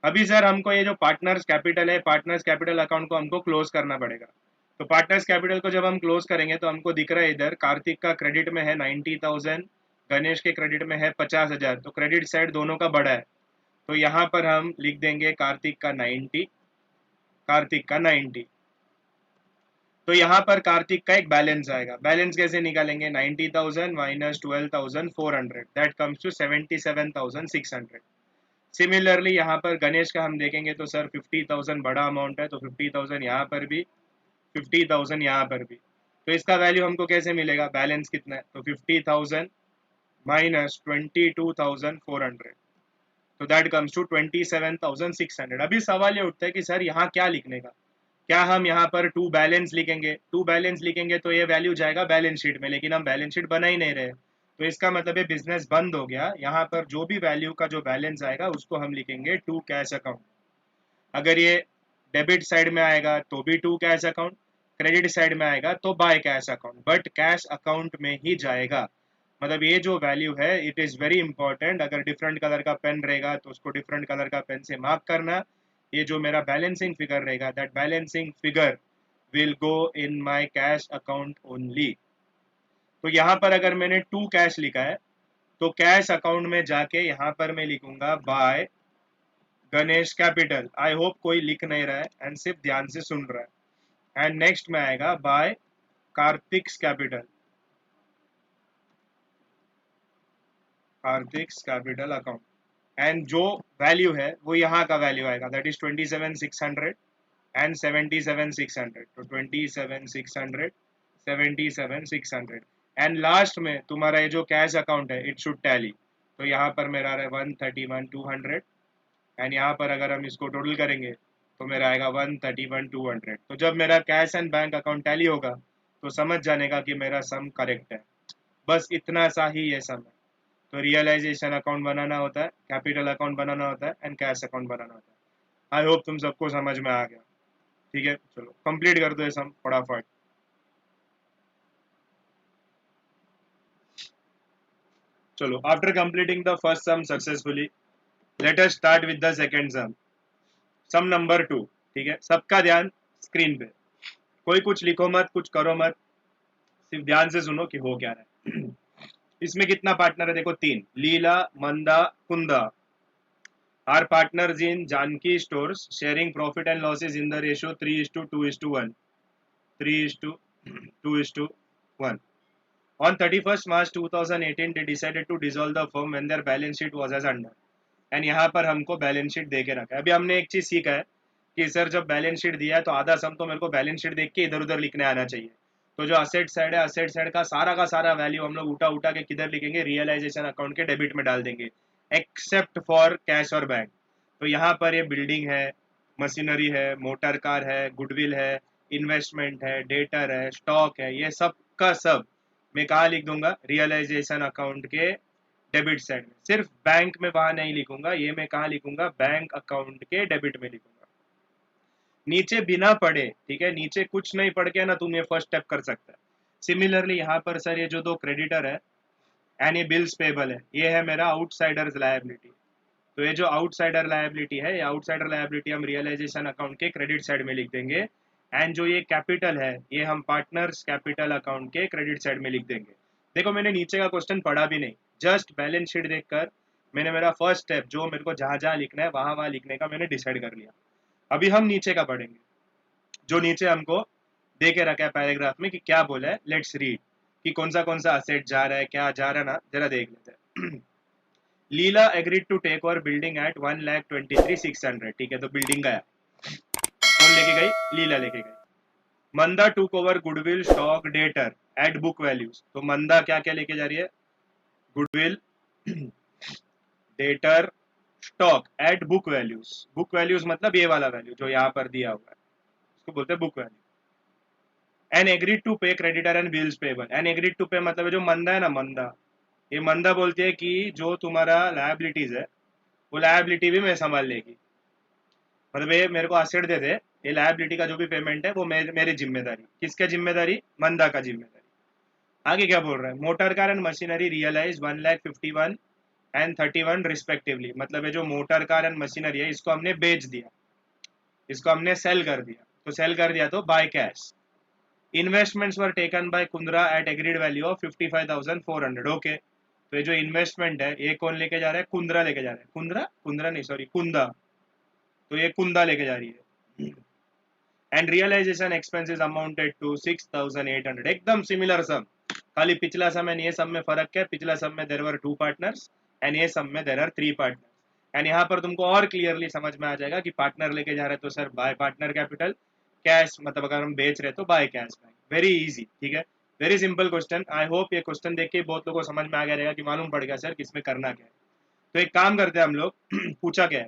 अभी सर हमको ये जो पार्टनर्स कैपिटल है, पार्टनर्स कैपिटल अकाउंट को हमको क्लोज करना पड़ेगा। तो पार्टनर्स कैपिटल को जब हम क्लोज करेंगे तो हमको दिख रहा है इधर कार्तिक का क्रेडिट में है 90,000, गणेश के क्रेडिट में है 50,000। तो क्रेडिट साइड दोनों का बड़ा है, तो यहाँ पर हम लिख देंगे कार्तिक का 90, कार्तिक का 90। तो यहाँ पर कार्तिक का एक बैलेंस आएगा। बैलेंस कैसे निकालेंगे? 90,000 minus 12,400, that comes to 77,600। Similarly यहाँ पर गणेश का हम देखेंगे तो सर 50,000 बड़ा अमाउंट है, तो 50,000 यहाँ पर भी, 50,000 यहाँ पर भी। तो इसका वैल्यू हमको कैसे मिलेगा? बैलेंस कितना है? तो 50,000 माइनस 22,400, तो दैट कम्स टू 27,600। अभी सवाल ये उठता है कि सर यहाँ क्या लिखने का? क्या हम यहाँ पर टू बैलेंस लिखेंगे? टू बैलेंस लिखेंगे तो ये वैल्यू जाएगा बैलेंस शीट में, लेकिन हम बैलेंस शीट बना ही नहीं रहे। तो इसका मतलब है बिजनेस बंद हो गया। यहाँ पर जो भी वैल्यू का जो बैलेंस आएगा उसको हम लिखेंगे टू कैश अकाउंट। अगर ये डेबिट साइड में आएगा तो भी to cash account, credit side में आएगा तो by cash account, but cash account में ही जाएगा। मतलब ये जो वैल्यू है इट इज़ वेरी इंपॉर्टेंट। अगर डिफरेंट कलर का पेन रहेगा तो उसको डिफरेंट कलर का पेन से मार्क करना। ये जो मेरा बैलेंसिंग फिगर रहेगा, that balancing figure will go in my cash account only. तो यहाँ पर अगर मैंने टू कैश लिखा है तो कैश अकाउंट में जाके यहाँ पर मैं लिखूंगा by Ganesh capital. I hope कोई लिख नहीं रहा है एंड सिर्फ ध्यान से सुन रहा है। एंड नेक्स्ट में आएगा by Kartik's capital, Kartik's capital account. And जो वैल्यू है वो यहाँ का वैल्यू आएगा, दैट इज 27,600 एंड 77,600। तो 27,600, 77,600। एंड लास्ट में तुम्हारा ये जो कैश अकाउंट है इट शुड टैली। तो यहाँ पर मेरा आ रहा है 131,200 एंड यहाँ पर अगर हम इसको टोटल करेंगे तो मेरा आएगा 131,200। तो जब मेरा cash and bank account tally होगा तो समझ जाने का कि मेरा सम करेक्ट है। बस इतना सा ही ये सम है। तो रियलाइजेशन अकाउंट बनाना होता है, कैपिटल अकाउंट बनाना होता है एंड कैश अकाउंट बनाना होता है। आई होप तुम सबको समझ में आ गया। ठीक है, चलो कंप्लीट कर दो ये सम फटाफट। चलो after completing the first sum successfully, let us start with the second sum, sum number 2। ठीक है, सबका ध्यान स्क्रीन पे, कोई कुछ लिखो मत, कुछ करो मत, सिर्फ ध्यान से सुनो कि हो क्या रहा है। इसमें कितना पार्टनर है? देखो तीन, Leela, Manda, Kunda are partners in Janaki stores sharing profit and losses in the ratio 3:2:1, 3:2:1। On 31st March 2018, they decided to dissolve the firm when their balance sheet was as under। And यहाँ पर हमको बैलेंस शीट दे के रखा है। अभी हमने एक चीज सीखा है कि सर जब बैलेंस शीट दिया है तो आधा सम तो मेरे को बैलेंस शीट देख के इधर उधर लिखने आना चाहिए। तो जो असेट साइड है, असेट साइड का सारा वैल्यू हम लोग उठा उठा के किधर लिखेंगे? रियलाइजेशन अकाउंट के डेबिट में डाल देंगे, एक्सेप्ट फॉर कैश और बैंक। तो यहाँ पर ये बिल्डिंग है, मशीनरी है, मोटर कार है, गुडविल है, इन्वेस्टमेंट है, डेटर है, स्टॉक है, ये सब का सब मैं कहाँ लिख दूंगा? रियलाइजेशन अकाउंट के डेबिट साइड में। सिर्फ बैंक में वहां नहीं लिखूंगा, ये मैं कहाँ लिखूंगा? बैंक अकाउंट के डेबिट में लिखूंगा, नीचे बिना पढ़े। ठीक है, नीचे कुछ नहीं पढ़ के ना तुम ये फर्स्ट स्टेप कर सकता है। सिमिलरली यहाँ पर सर ये जो दो क्रेडिटर है एंड ये बिल्स पेबल है, ये है मेरा आउटसाइडर्स लायबिलिटी। तो ये जो आउटसाइडर लायबिलिटी है, ये आउटसाइडर लायबिलिटी हम रियलाइजेशन अकाउंट के क्रेडिट साइड में लिख देंगे। एंड जो ये कैपिटल है ये हम पार्टनर्स कैपिटल अकाउंट के क्रेडिट साइड में लिख देंगे। देखो मैंने नीचे का क्वेश्चन पढ़ा भी नहीं, जस्ट बैलेंस शीट देखकर मैंने मेरा फर्स्ट स्टेप जो मेरे को जहाँ जहाँ लिखना है वहाँ वहाँ लिखने का मैंने डिसाइड कर लिया। अभी हम नीचे का पढ़ेंगे, जो नीचे हमको दे के रखा है पैराग्राफ में कि क्या बोला है। लेट्स रीड कि कौन सा असेट जा रहा है, क्या जा रहा है ना, जरा देख लेते हैं। Leela agreed to take over building at 1,23,600। ठीक है, तो बिल्डिंग गया, कौन लेके गई? लीला लेके गई। Manda took over goodwill stock debtor at book values. तो मंदा क्या क्या लेके जा रही है? Goodwill, debtor, stock at book values. Book values मतलब ये वाला वैल्यू जो यहाँ पर दिया हुआ है, उसको बोलते हैं book value. An agreed to pay creditor and bills payable. An agreed to pay मतलब जो मंदा है ना, मंदा, ये मंदा बोलती है कि जो तुम्हारा लायबिलिटीज है वो लायबिलिटी भी मैं संभाल लेगी। मतलब ये मेरे को असेट दे दे, ये लायबिलिटी का जो भी पेमेंट है वो मेरी जिम्मेदारी। किसका जिम्मेदारी? मंदा का जिम्मेदारी। आगे क्या बोल रहा है? Motor car and machinery realise 1,51,000 and 31 respectively. मतलब ये जो मोटर कार एंड मशीनरी है इसको हमने बेच दिया, इसको हमने सेल कर दिया। तो सेल कर दिया तो by cash. Investments were taken by Kundra at agreed value of 55,400। Okay, तो ये जो इन्वेस्टमेंट है ये कौन लेके जा रहा है? कुंद्रा लेके जा रहा है। कुंद्रा, कुंद्रा नहीं सॉरी, कुंदा। तो ये कुंदा लेके जा रही है। And realisation expenses amounted to 6,800। एकदम सिमिलर सम, खाली पिछला सम एंड ये सम में फर्क क्या है? पिछला सम में देयर वर 2 पार्टनर्स एंड ये सम में देयर आर 3 पार्टनर्स। एंड यहाँ पर तुमको और क्लियरली समझ में आ जाएगा कि पार्टनर लेके जा रहे तो sir bye partner capital, cash मतलब अगर हम बेच रहे तो by cash bank. Very easy, ठीक है, वेरी सिंपल क्वेश्चन। आई होप ये क्वेश्चन देख के बहुत लोगों को समझ में आ गया रहेगा कि मालूम पड़ गया सर किसमें करना क्या है। तो एक काम करते हैं हम लोग पूछा क्या है?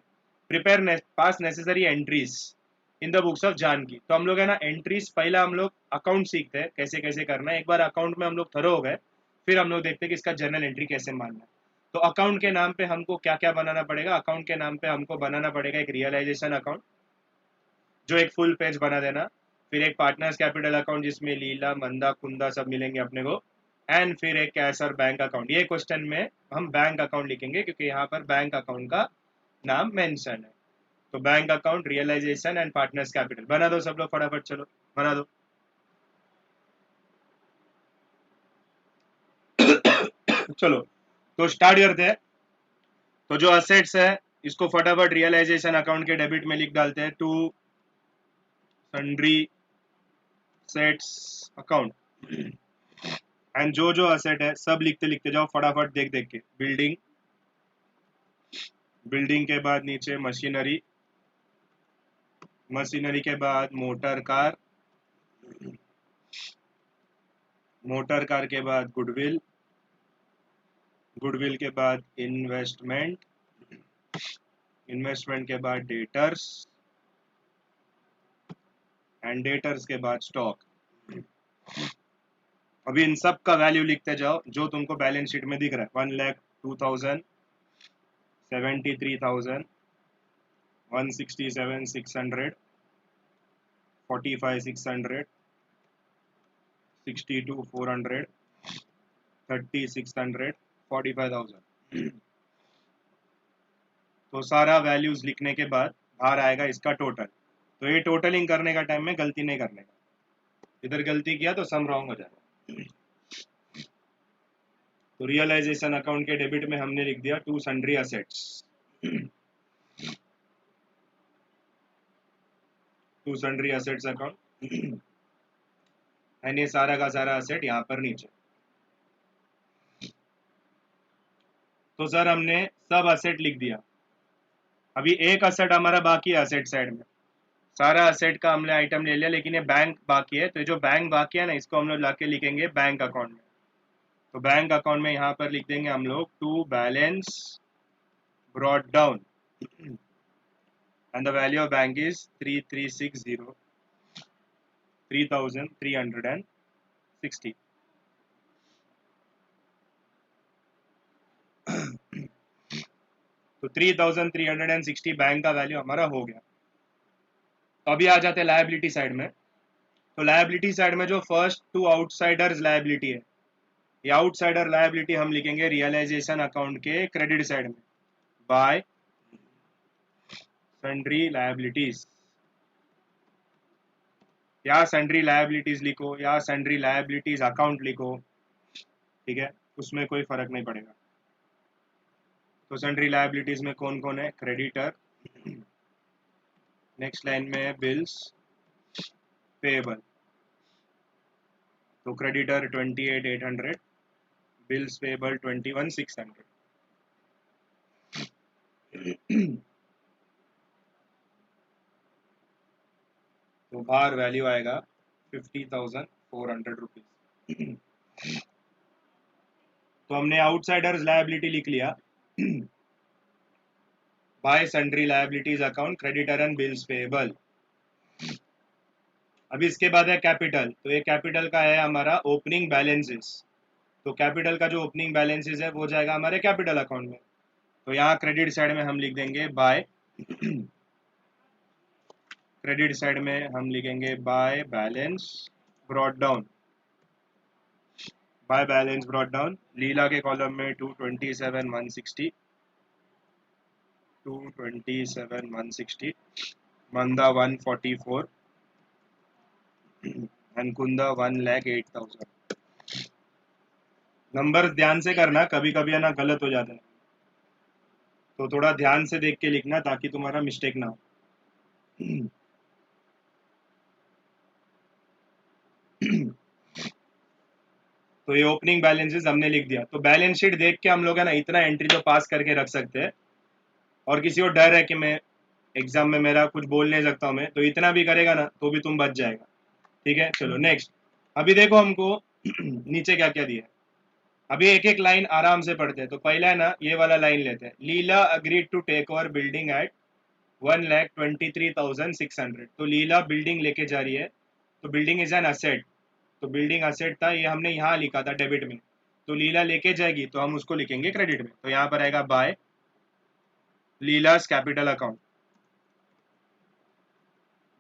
Prepare pass necessary entries in the books of Janki. तो हम लोग है ना एंट्रीज, पहला हम लोग अकाउंट सीखते हैं कैसे कैसे करना है। एक बार अकाउंट में हम लोग थरो हो गए, फिर हम लोग देखते हैं कि इसका जर्नल एंट्री कैसे मानना है। तो अकाउंट के नाम पे हमको क्या क्या बनाना पड़ेगा? अकाउंट के नाम पे हमको बनाना पड़ेगा एक रियलाइजेशन अकाउंट, जो एक फुल पेज बना देना। फिर एक पार्टनर्स कैपिटल अकाउंट जिसमें लीला, मंदा, कुंदा सब मिलेंगे अपने को। एंड फिर एक कैश और बैंक अकाउंट। ये क्वेश्चन में हम बैंक अकाउंट लिखेंगे क्योंकि यहाँ पर बैंक अकाउंट का नाम मेंशन है। तो bank account, realisation and partners capital बना दो सब लोग फटाफट, चलो बना दो। चलो तो स्टार्ट करते हैं। तो जो असेट्स है इसको फटाफट रियलाइजेशन अकाउंट के डेबिट में लिख डालते हैं, to sundry sets account. And जो जो असेट है सब लिखते लिखते जाओ फटाफट, देख देख के। बिल्डिंग, बिल्डिंग के बाद नीचे मशीनरी, मशीनरी के बाद मोटर कार, मोटर कार के बाद गुडविल, गुडविल के बाद इन्वेस्टमेंट, इन्वेस्टमेंट के बाद डेटर्स एंड डेटर्स के बाद स्टॉक। अभी इन सब का वैल्यू लिखते जाओ जो तुमको बैलेंस शीट में दिख रहा है। 1,02,000, 73,000, 167,600, 45,600, 62,400, 30,600, 45,000। तो सारा वैल्यूज लिखने के बाद बाहर आएगा इसका टोटल। तो ये टोटलिंग करने का टाइम में गलती नहीं करने का, इधर गलती किया तो सम रॉन्ग हो जाएगा। तो रियलाइजेशन अकाउंट के डेबिट में हमने लिख दिया to sundry assets, to sundry assets account. And ये सारा का सारा असेट यहाँ पर नीचे। तो सर हमने सब असेट लिख दिया। अभी एक असेट हमारा बाकी है असेट साइड में। सारा असेट का हमने आइटम ले लिया लेकिन ये बैंक बाकी है। तो ये जो बैंक बाकी है ना इसको हम लोग लाके लिखेंगे बैंक अकाउंट में। तो बैंक अकाउंट में यहाँ पर लिख देंगे हम लोग to balance brought down and the value of bank is 3,360, 3,360। तो 3,360 बैंक का वैल्यू हमारा हो गया। तो अभी आ जाते हैं लायबिलिटी साइड में। तो लायबिलिटी साइड में जो फर्स्ट टू आउटसाइडर्स लायबिलिटी है, ये आउटसाइडर लायबिलिटी हम लिखेंगे रियलाइजेशन अकाउंट के क्रेडिट साइड में, बाय सन्ड्री लायबिलिटीज। या सन्ड्री लायबिलिटीज लिखो या सन्ड्री लायबिलिटीज अकाउंट लिखो, ठीक है, उसमें कोई फर्क नहीं पड़ेगा। तो सन्ड्री लायबिलिटीज में कौन कौन है? क्रेडिटर, नेक्स्ट लाइन में है बिल्स पेएबल, तो क्रेडिटर 28,800, बिल्स पेएबल 21,600। तो बाहर वैल्यू आएगा 50,400 रुपीज। तो हमने आउटसाइडर्स लायबिलिटी लिख लिया, bye sundry liabilities account, creditor and bills payable. अभी इसके बाद है कैपिटल, तो ये कैपिटल का है हमारा ओपनिंग बैलेंसेस। तो कैपिटल का जो ओपनिंग बैलेंसेस है वो जाएगा हमारे कैपिटल अकाउंट में। तो यहाँ क्रेडिट साइड में हम लिख देंगे बाय, क्रेडिट साइड में हम लिखेंगे by balance brought down, by balance brought down. Leela के कॉलम में 227,160, 227,160, मंदा 144 एंड कुंदा 1,08,000। नंबर ध्यान से करना, कभी कभी है ना गलत हो जाता है, तो थोड़ा ध्यान से देख के लिखना ताकि तुम्हारा मिस्टेक ना हो। तो ये ओपनिंग बैलेंसेस हमने लिख दिया। तो बैलेंस शीट देख के हम लोग है ना इतना एंट्री तो पास करके रख सकते हैं, और किसी को डर है कि मैं एग्जाम में मेरा कुछ बोल नहीं सकता हूँ मैं, तो इतना भी करेगा ना तो भी तुम बच जाएगा। ठीक है, चलो नेक्स्ट। अभी देखो हमको नीचे क्या क्या दिया है, अभी एक एक लाइन आराम से पढ़ते हैं। तो पहला है ना ये वाला लाइन लेते हैं, Leela agreed to take over building at 1,23,600। तो लीला बिल्डिंग लेके जा रही है, तो बिल्डिंग इज एन असेट, तो बिल्डिंग असेट था, ये हमने यहाँ लिखा था डेबिट में, तो लीला लेके जाएगी तो हम उसको लिखेंगे क्रेडिट में। तो यहाँ पर आएगा by Leela's capital account,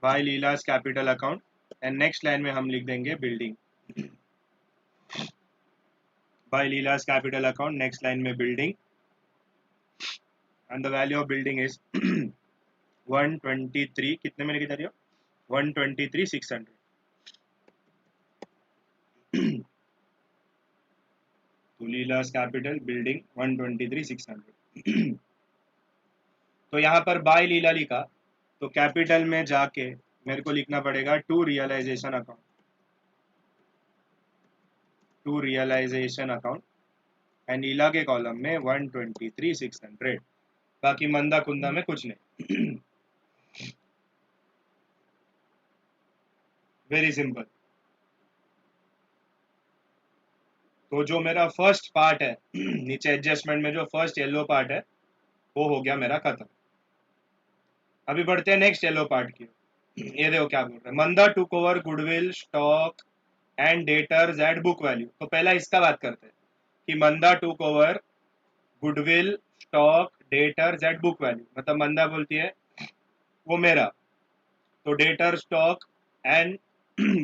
by Leela's capital account, and next line में हम लिख देंगे building, by Leela's capital account, next line में building, and the value of building is 123, कितने में लेके जा रही हो? 123,600। तो लीलास कैपिटल बिल्डिंग 123,600। तो यहाँ पर बाय लीला लिखा, तो कैपिटल में जाके मेरे को लिखना पड़ेगा to realisation account, to realisation account, and Leela के कॉलम में 123,600। बाकी मंदा कुंदा में कुछ नहीं। Very simple. तो जो मेरा फर्स्ट पार्ट है नीचे एडजस्टमेंट में जो फर्स्ट येलो पार्ट है वो हो गया मेरा खत्म। अभी बढ़ते हैं नेक्स्ट येलो पार्ट की। ये देखो क्या बोल रहे हैं, Manda took over goodwill stock and debtors at book value. तो पहला इसका बात करते हैं कि Manda took over goodwill stock debtors at book value, मतलब मंदा बोलती है वो मेरा, तो debtor stock and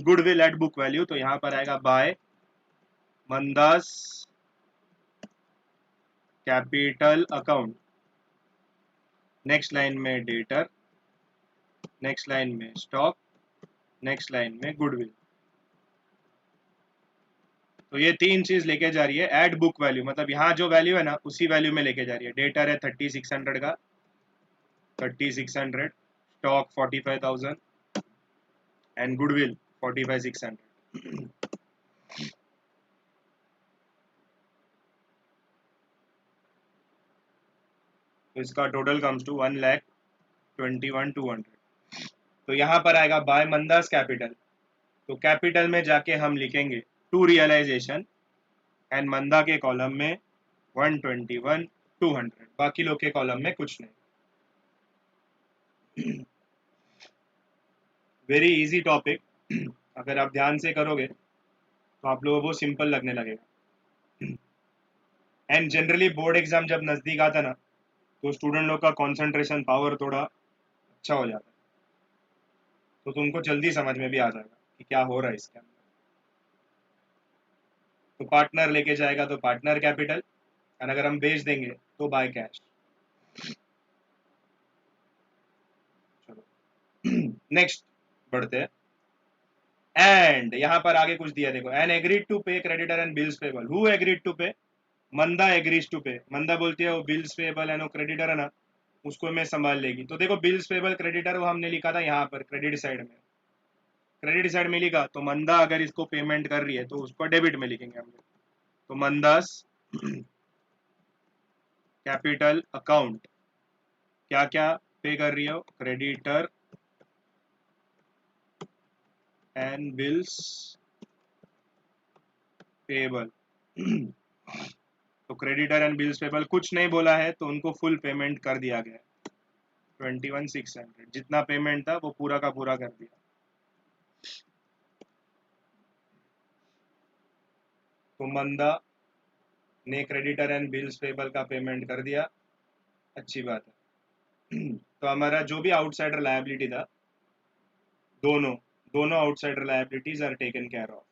goodwill at book value, तो यहाँ पर आएगा by Manda's capital account, next line में डेटर, नेक्स्ट लाइन में स्टॉक, नेक्स्ट लाइन में गुडविल। तो ये तीन चीज लेके जा रही है एट बुक वैल्यू, मतलब यहाँ जो वैल्यू है ना उसी वैल्यू में लेके जा रही है। डेटर है 3600 का, 3600, स्टॉक 45,000 एंड गुडविल 45,600। तो इसका टोटल कम्स टू 1,21,200। तो यहाँ पर आएगा बाय मंदास कैपिटल, तो कैपिटल में जाके हम लिखेंगे टू रियलाइजेशन एंड मंदा के कॉलम में 121,200, बाकी लोग के कॉलम में कुछ नहीं। वेरी इजी टॉपिक, अगर आप ध्यान से करोगे तो आप लोगों को सिंपल लगने लगेगा। एंड जनरली बोर्ड एग्जाम जब नज़दीक आता ना तो स्टूडेंट लोग का कंसंट्रेशन पावर थोड़ा अच्छा हो जाता है, तो तुमको जल्दी समझ में भी आ जाएगा कि क्या हो रहा है इसके अंदर। तो पार्टनर लेके जाएगा तो पार्टनर कैपिटल, और अगर हम बेच देंगे तो बाय कैश। चलो नेक्स्ट बढ़ते हैं। एंड यहाँ पर आगे कुछ दिया देखो, and agreed to pay creditor and bills payable, who agreed to pay? Manda agrees to pay, Manda बोलती है वो बिल्स पेबल है, नो क्रेडिटर है ना, उसको मैं संभाल लेगी। तो देखो बिल्स पेबल क्रेडिटर वो हमने लिखा था यहाँ पर क्रेडिट साइड में, क्रेडिट साइड में लिखा, तो मंदा अगर इसको पेमेंट कर रही है तो उसको डेबिट में लिखेंगे हम लोग। तो मंदास कैपिटल अकाउंट क्या क्या पे कर रही हो, क्रेडिटर एंड बिल्स पेबल। तो क्रेडिटर एंड बिल्स पेबल कुछ नहीं बोला है तो उनको फुल पेमेंट कर दिया गया, 21,600 जितना पेमेंट था वो पूरा का पूरा कर दिया। तो मंदा ने क्रेडिटर एंड बिल्स पेबल का पेमेंट कर दिया, अच्छी बात है। तो हमारा जो भी आउटसाइडर लायबिलिटी था, दोनों दोनों outsider liabilities are taken care of.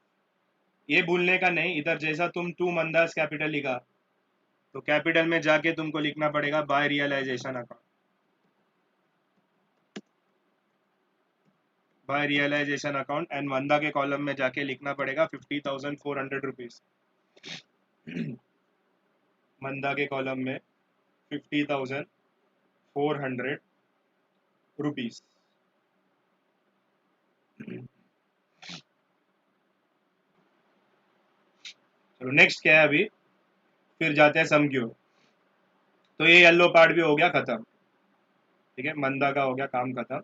ये भूलने का नहीं, इधर जैसा तुम टू मंदास कैपिटल लिखा, तो कैपिटल में जाके तुमको लिखना पड़ेगा by realisation account, by realisation account, and Manda के कॉलम में जाके लिखना पड़ेगा 50,400 रुपीज। मंदा के कॉलम में 50,400 रुपीज। चलो नेक्स्ट क्या है अभी, फिर जाते हैं सम की ओर। तो ये येलो पार्ट भी हो गया खत्म, ठीक है, मंदा का हो गया काम खत्म।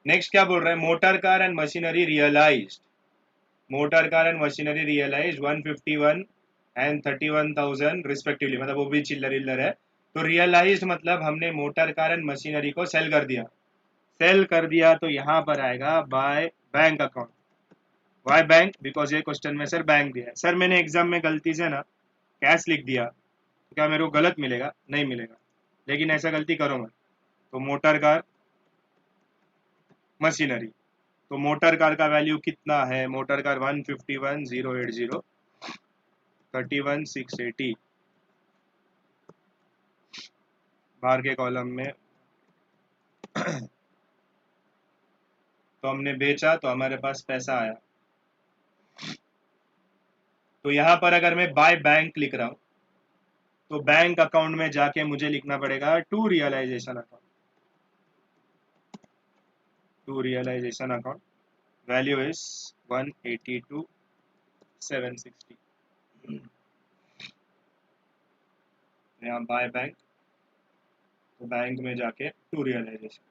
नेक्स्ट क्या बोल रहे हैं, motor car and machinery realised, motor car and machinery realise 151 and 31,000 respectively, मतलब वो भी चिल्लर इल्लर है। तो रियलाइज्ड मतलब हमने मोटर कार एंड मशीनरी को सेल कर दिया, सेल कर दिया तो यहाँ पर आएगा by bank account. Why bank, because ये क्वेश्चन में सर बैंक दिया है। सर मैंने एग्जाम में गलती से ना कैश लिख दिया, तो क्या मेरे को गलत मिलेगा? नहीं मिलेगा, लेकिन ऐसा गलती करो मत। तो मोटर कार मशीनरी, तो मोटर कार का वैल्यू कितना है, मोटर कार 151,080 31,680, बाहर के कॉलम में। तो हमने बेचा तो हमारे पास पैसा आया। तो यहाँ पर अगर मैं बाय बैंक लिख रहा हूँ, तो बैंक अकाउंट में जाके मुझे लिखना पड़ेगा to realisation account, to realisation account, value is 182,760। यहाँ बाय बैंक, तो बैंक में जाके टू रियलाइजेशन।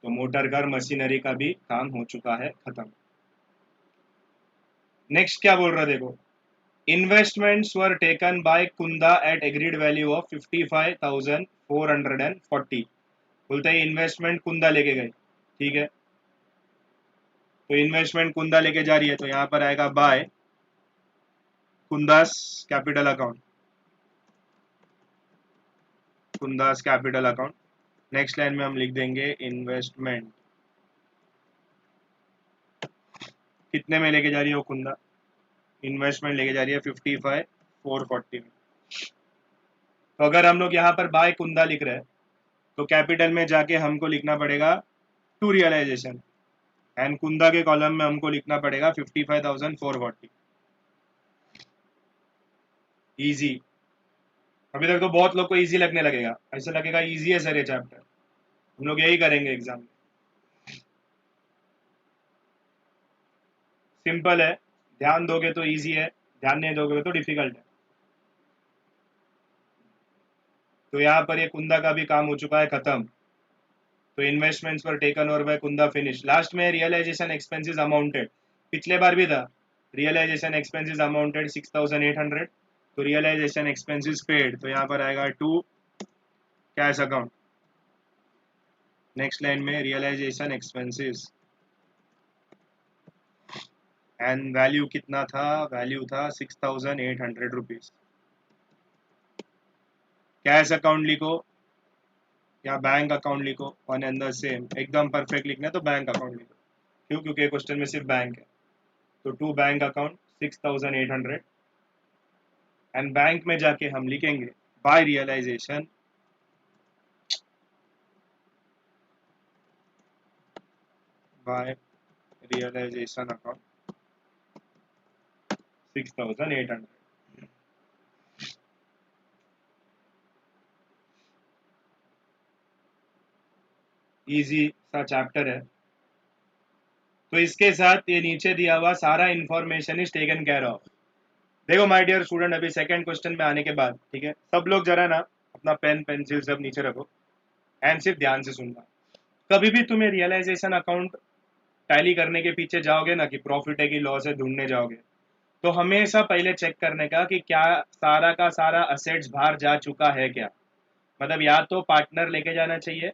तो मोटर कार मशीनरी का भी काम हो चुका है खत्म। नेक्स्ट क्या बोल रहा है देखो, investments were taken by Kunda at agreed value of 55,440। बोलते हैं इन्वेस्टमेंट कुंदा लेके गई, ठीक है, तो इन्वेस्टमेंट कुंदा लेके जा रही है, तो यहाँ पर आएगा by Kunda's capital account, Kunda's capital account. Next line में हम लिख देंगे इन्वेस्टमेंट कितने में लेके जा रही है वो कुंदा, इन्वेस्टमेंट लेके जा रही है 55,440 में। तो अगर हम लोग यहाँ पर बाय कुंदा लिख रहे हैं, तो कैपिटल में जाके हमको लिखना पड़ेगा टू रियलाइजेशन, एंड कुंदा के कॉलम में हमको लिखना पड़ेगा 55,440। इजी, अभी तक तो बहुत लोग को इजी लगने लगेगा, ऐसा लगेगा इजी है सर ये चैप्टर, हम लोग यही करेंगे एग्जाम में। सिंपल है, ध्यान दोगे तो इजी है, ध्यान नहीं दोगे तो डिफिकल्ट है। तो यहाँ पर ये कुंदा का भी काम हो चुका है खत्म। तो इन्वेस्टमेंट्स पर taken over by Kunda finish. Last में रियलाइजेशन एक्सपेंसेस अमाउंटेड, पिछले बार भी था, रियलाइजेशन एक्सपेंसेस अमाउंटेड 6,800। तो रियलाइजेशन एक्सपेंसेस पेड, तो यहाँ पर आएगा to cash account. Next line में रियलाइजेशन एक्सपेंसेस एंड वैल्यू कितना था, वैल्यू था 6,800 रुपीज। कैश अकाउंट लिखो या बैंक अकाउंट लिखो, वन एंड द सेम, एकदम परफेक्ट लिखना है तो बैंक अकाउंट लिखो। क्यों? क्योंकि क्वेश्चन में सिर्फ बैंक है। तो to bank account 6,800, and bank में जाके हम लिखेंगे by realisation, by realisation account, 6,800। Easy सा चैप्टर है। तो इसके साथ ये नीचे दिया हुआ सारा information is taken care of. देखो माय डियर स्टूडेंट, अभी सेकंड क्वेश्चन में आने के बाद, ठीक है, सब लोग जरा ना अपना पेन पेंसिल सब नीचे रखो एंड सिर्फ ध्यान से सुनना। कभी भी तुम्हें रियलाइजेशन अकाउंट टैली करने के पीछे जाओगे ना, कि प्रॉफिट है कि लॉस है ढूंढने जाओगे, तो हमेशा पहले चेक करने का कि क्या सारा का सारा असेट्स बाहर जा चुका है क्या। मतलब या तो पार्टनर लेके जाना चाहिए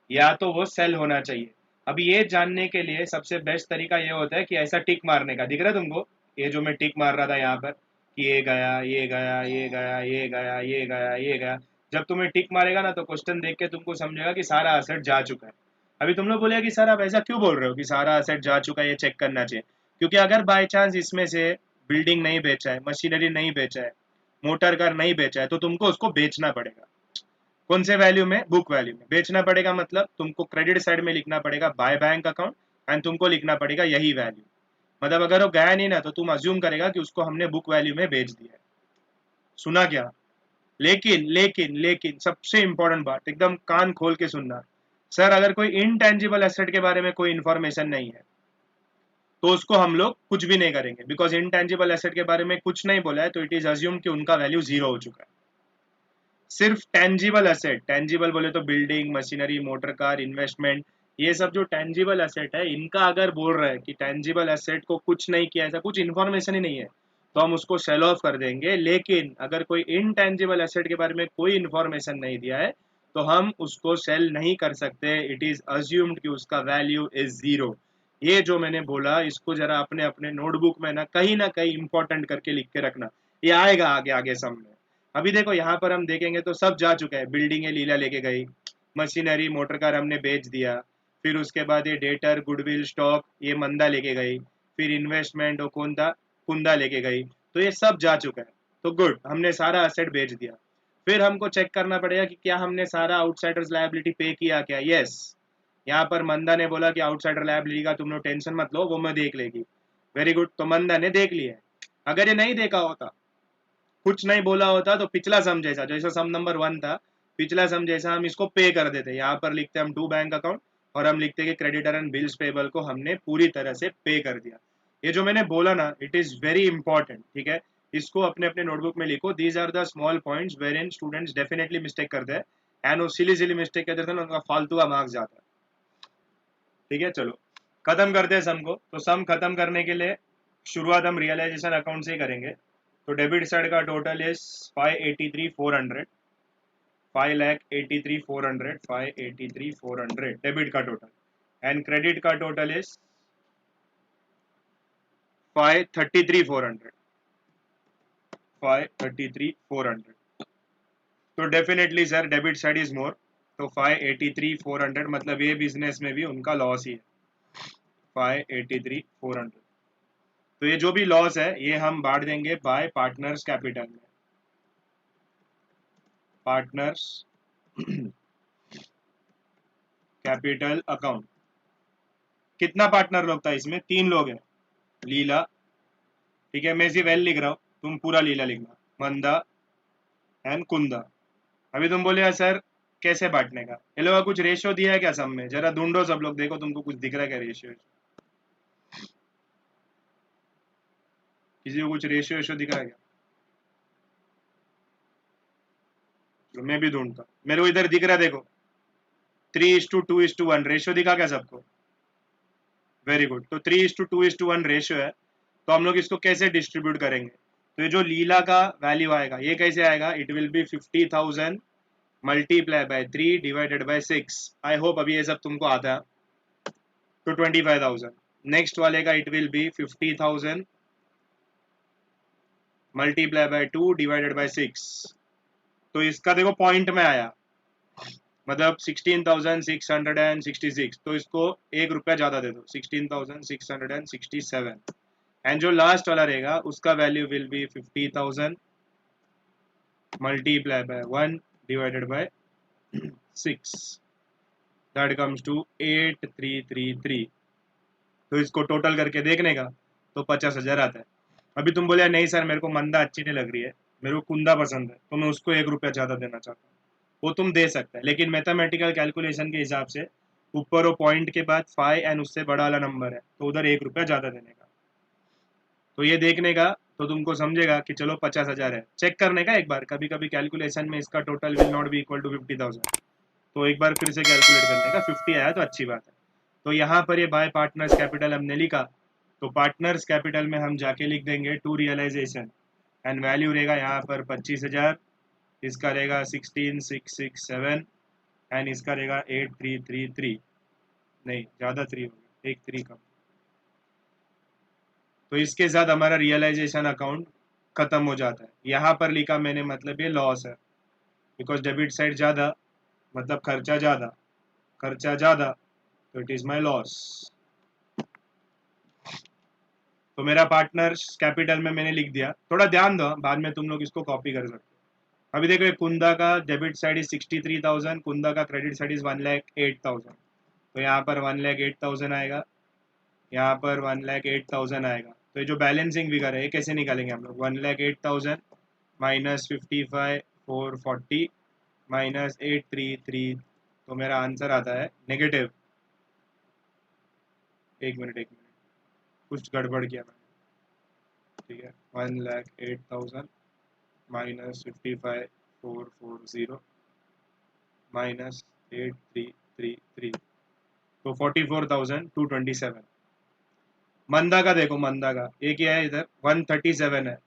या तो वो सेल होना चाहिए। अब ये जानने के लिए सबसे बेस्ट तरीका ये होता है कि ऐसा टिक मारने का, दिख रहा है तुमको, ये जो मैं टिक मार रहा था यहाँ पर, कि ये गया ये गया ये गया ये गया ये गया ये गया। जब तुम्हें टिक मारेगा ना तो क्वेश्चन देख के तुमको समझेगा कि सारा असेट जा चुका है। अभी तुम लोग बोलेगा कि सर आप ऐसा क्यों बोल रहे हो कि सारा असेट जा चुका है, ये चेक करना चाहिए। क्योंकि अगर बाय चांस इसमें से बिल्डिंग नहीं बेचा है, मशीनरी नहीं बेचा है, मोटर कार नहीं बेचा है, तो तुमको उसको बेचना पड़ेगा। कौन से वैल्यू में? बुक वैल्यू में बेचना पड़ेगा। मतलब तुमको क्रेडिट साइड में लिखना पड़ेगा बाय बैंक अकाउंट, एंड तुमको लिखना पड़ेगा यही वैल्यू। मतलब अगर वो गया नहीं ना तो तुम अज्यूम करेगा कि उसको हमने बुक वैल्यू में बेच दिया है। सुना क्या? लेकिन लेकिन लेकिन सबसे इंपॉर्टेंट बात, एकदम कान खोल के सुनना। सर अगर कोई इनटेंजिबल एसेट के बारे में कोई इंफॉर्मेशन नहीं है तो उसको हम लोग कुछ भी नहीं करेंगे, बिकॉज इनटेंजिबल एसेट के बारे में कुछ नहीं बोला है तो इट इज अज्यूम कि उनका वैल्यू जीरो हो चुका है। सिर्फ टेंजिबल एसेट, टेंजिबल बोले तो building, machinery, motor car, investment, ये सब जो टेंजिबल एसेट है, इनका अगर बोल रहा है कि टेंजिबल एसेट को कुछ नहीं किया, ऐसा कुछ इन्फॉर्मेशन ही नहीं है, तो हम उसको सेल ऑफ कर देंगे। लेकिन अगर कोई इनटेंजिबल एसेट के बारे में कोई इन्फॉर्मेशन नहीं दिया है तो हम उसको सेल नहीं कर सकते। इट इज अज्यूम्ड कि उसका वैल्यू इज जीरो। ये जो मैंने बोला इसको जरा अपने अपने नोटबुक में ना कहीं इंपॉर्टेंट करके लिख के रखना। ये आएगा आगे आगे सब में। अभी देखो यहाँ पर हम देखेंगे तो सब जा चुका है। बिल्डिंग है लीला लेके गई, मशीनरी मोटर कार हमने बेच दिया, फिर उसके बाद ये डेटर गुडविल स्टॉक ये मंदा लेके गई, फिर इन्वेस्टमेंट वो कौन था, कुंदा लेके गई। तो ये सब जा चुका है। तो गुड, हमने सारा असेट बेच दिया। फिर हमको चेक करना पड़ेगा कि क्या हमने सारा आउटसाइडर्स लायबिलिटी पे किया क्या। यस, यहाँ पर मंदा ने बोला कि आउटसाइडर लायबिलिटी का तुम लोग टेंशन मत लो, वो मैं देख लेगी। वेरी गुड, तो मंदा ने देख लिया है। अगर ये नहीं देखा होता, कुछ नहीं बोला होता, तो पिछला सम जैसा, जैसा सम नंबर 1 था, पिछला सम जैसा हम इसको पे कर देते। यहाँ पर लिखते हम टू बैंक अकाउंट और हम लिखते कि क्रेडिटर एंड बिल्स पेबल को हमने पूरी तरह से पे कर दिया। ये जो मैंने बोला ना, इट इज वेरी इंपॉर्टेंट, ठीक है। इसको अपने अपने नोटबुक में लिखो। These are the small points where in students definitely mistake करते हैं, एंड वो सिली सिली मिस्टेक करते थे ना, उनका फालतू का मार्क्स जाता है। ठीक है, चलो खत्म करते हैं सम को। तो सम खत्म करने के लिए शुरुआत हम रियलाइजेशन अकाउंट से ही करेंगे। तो डेबिट साइड का टोटल इज 583,400, 5,83,400, 583,400 डेबिट का टोटल। एंड क्रेडिट का टोटल इज 533,400, 533,400। तो definitely sir debit side is more. तो 583,400 मतलब ये बिजनेस में भी उनका लॉस ही है, 583,400। तो ये जो भी लॉस है ये हम बांट देंगे बाय पार्टनर्स कैपिटल में। Partners capital account. कितना पार्टनर लोग था इसमें? 3 लोग हैं। लीला, ठीक है, मैं सिर्फ एल लिख रहा हूँ, तुम पूरा लीला लिखना, मंदा एंड कुंदा। अभी तुम बोले यार सर कैसे बांटने का, ये लोग का कुछ रेशियो दिया है क्या सब में? जरा ढूंढो सब लोग, देखो तुमको कुछ दिख रहा है क्या रेशियो? किसी को कुछ रेशियो वेशियो दिख रहा है क्या? तो मैं भी ढूंढता, मेरे को इधर दिख रहा है, देखो 3:2:1 रेशियो दिखा क्या सबको? Very good. तो 3:2:1 रेशियो है। तो हम लोग इसको कैसे डिस्ट्रीब्यूट करेंगे? तो ये जो लीला का वैल्यू आएगा ये कैसे आएगा? It will be 50,000 multiply bye 3 divided by 6। I hope अभी ये सब तुमको आता है। तो 25,000। नेक्स्ट वाले का it will be 50,000 multiply bye 2 divided by 6। तो इसका देखो पॉइंट में आया, मतलब 16,666। तो इसको 1 रुपया ज्यादा दे दो, 16,667। एंड जो लास्ट वाला रहेगा उसका value will be 50,000 multiply by 1 divided by 6। That comes to 8,333। तो इसको टोटल करके देखने का तो 50,000 आता है। अभी तुम बोले नहीं सर मेरे को मंदा अच्छी नहीं लग रही है, मेरे को कुंदा पसंद है, तो मैं उसको 1 रुपया ज़्यादा देना चाहता हूँ, वो तुम दे सकते हैं, लेकिन मैथमेटिकल कैलकुलेशन के हिसाब से ऊपर वो पॉइंट के बाद 5 एंड उससे बड़ा वाला नंबर है तो उधर 1 रुपया ज़्यादा देने का। तो ये देखने का, तो तुमको समझेगा कि चलो 50,000 है, चेक करने का एक बार, कभी कभी कैलकुलेशन में इसका total will not be equal to 50,000, तो एक बार फिर से कैलकुलेट करने का, 50 आया तो अच्छी बात है। तो यहाँ पर ये बाय पार्टनर्स कैपिटल हमने लिखा, तो पार्टनर्स कैपिटल में हम जाके लिख देंगे टू रियलाइजेशन, एंड वैल्यू रहेगा यहाँ पर 25,000, इसका रहेगा 16,667, एंड इसका रहेगा 8,333, नहीं ज़्यादा 3 हो गया, एक 3 कम। तो इसके साथ हमारा रियलाइजेशन अकाउंट खत्म हो जाता है। यहाँ पर लिखा मैंने मतलब ये लॉस है, बिकॉज डेबिट साइड ज़्यादा मतलब खर्चा ज़्यादा, खर्चा ज़्यादा, तो इट इज़ माई लॉस। तो मेरा पार्टनर्स कैपिटल में मैंने लिख दिया, थोड़ा ध्यान दो, बाद में तुम लोग इसको कॉपी कर सकते हो। अभी देखो कुंदा का डेबिट साइड इज 63,000, कुंदा का क्रेडिट साइड इज 1,08,000, तो यहाँ पर 1,08,000 आएगा, यहाँ पर 1,08,000 आएगा। तो ये जो बैलेंसिंग फिगर है ये कैसे निकालेंगे हम लोग, 1,08,000 माइनस 55,440 माइनस 833, तो मेरा आंसर आता है नेगेटिव, एक मिनट कुछ गड़बड़ किया मैंने, ठीक है, 1,08,000 माइनस 55,440 माइनस 8,333, तो 44,227। मंदा का देखो, मंदा का ये क्या है, इधर 137 है,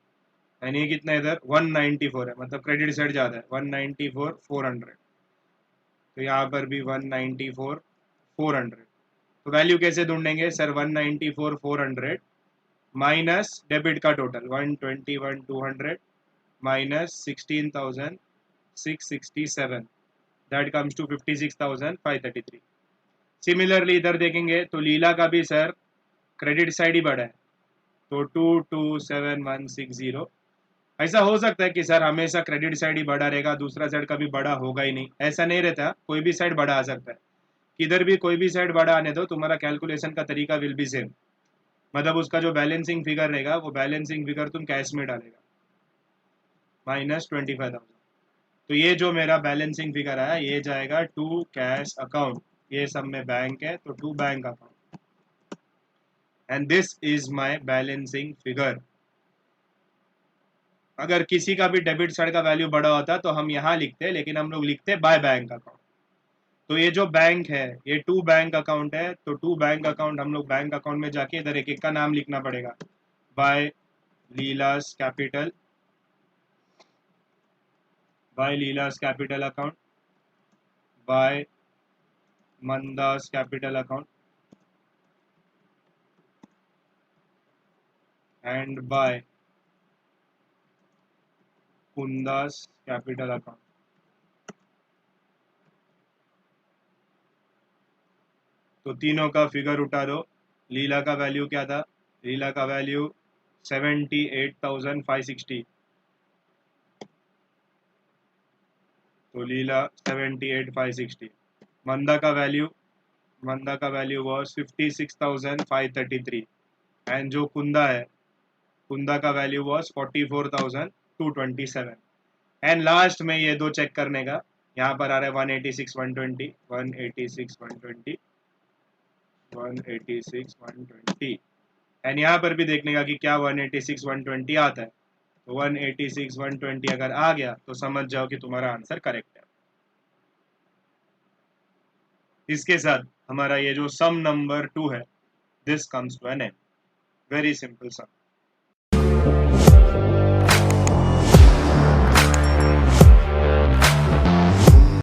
यानी ये कितना है इधर 194 है, मतलब क्रेडिट साइड ज़्यादा है, 194,400, तो यहाँ पर भी 194,400। तो वैल्यू कैसे ढूंढेंगे सर, 194,400 माइनस डेबिट का total 121,200 minus 16,667, that comes to 56,533। Similarly इधर देखेंगे तो लीला का भी सर क्रेडिट साइड ही बड़ा है, तो 227,160। ऐसा हो सकता है कि सर हमेशा क्रेडिट साइड ही बड़ा रहेगा, दूसरा साइड कभी बड़ा होगा ही नहीं, ऐसा नहीं रहता, कोई भी साइड बड़ा आ सकता है, किधर भी कोई भी साइड बड़ा आने दो, तुम्हारा कैलकुलेशन का तरीका विल बी सेम, मतलब उसका जो बैलेंसिंग फिगर रहेगा वो बैलेंसिंग फिगर तुम कैश में डालेगा, -25,000। तो ये जो मेरा बैलेंसिंग फिगर आया ये जाएगा टू कैश अकाउंट, ये सब में बैंक है तो to bank account, and this is my balancing figure. अगर किसी का भी डेबिट साइड का वैल्यू बड़ा होता तो हम यहाँ लिखते, लेकिन हम लोग लिखते बाय बैंक अकाउंट। तो ये जो बैंक है ये टू बैंक अकाउंट है, तो टू बैंक अकाउंट हम लोग बैंक अकाउंट में जाके इधर एक एक का नाम लिखना पड़ेगा, by Leela's capital, by Leela's capital account, by Manda's capital account, and by Kunda's capital account. तो तीनों का फिगर उठा दो। लीला का वैल्यू क्या था, लीला का वैल्यू 78,560, तो लीला 78,560। मंदा का वैल्यू, मंदा का वैल्यू वॉज 56,533, एंड जो कुंदा है, कुंदा का वैल्यू वॉज 44,227। एंड लास्ट में ये दो चेक करने का, यहाँ पर आ रहा है 186 120, 186 120, 186 120, एंड यहाँ पर भी देखने का कि क्या 186 120 आता है, तो 186 120 अगर आ गया तो समझ जाओ कि तुम्हारा आंसर करेक्ट है। इसके साथ हमारा ये जो सम नंबर 2 है, this comes to an end, very simple some.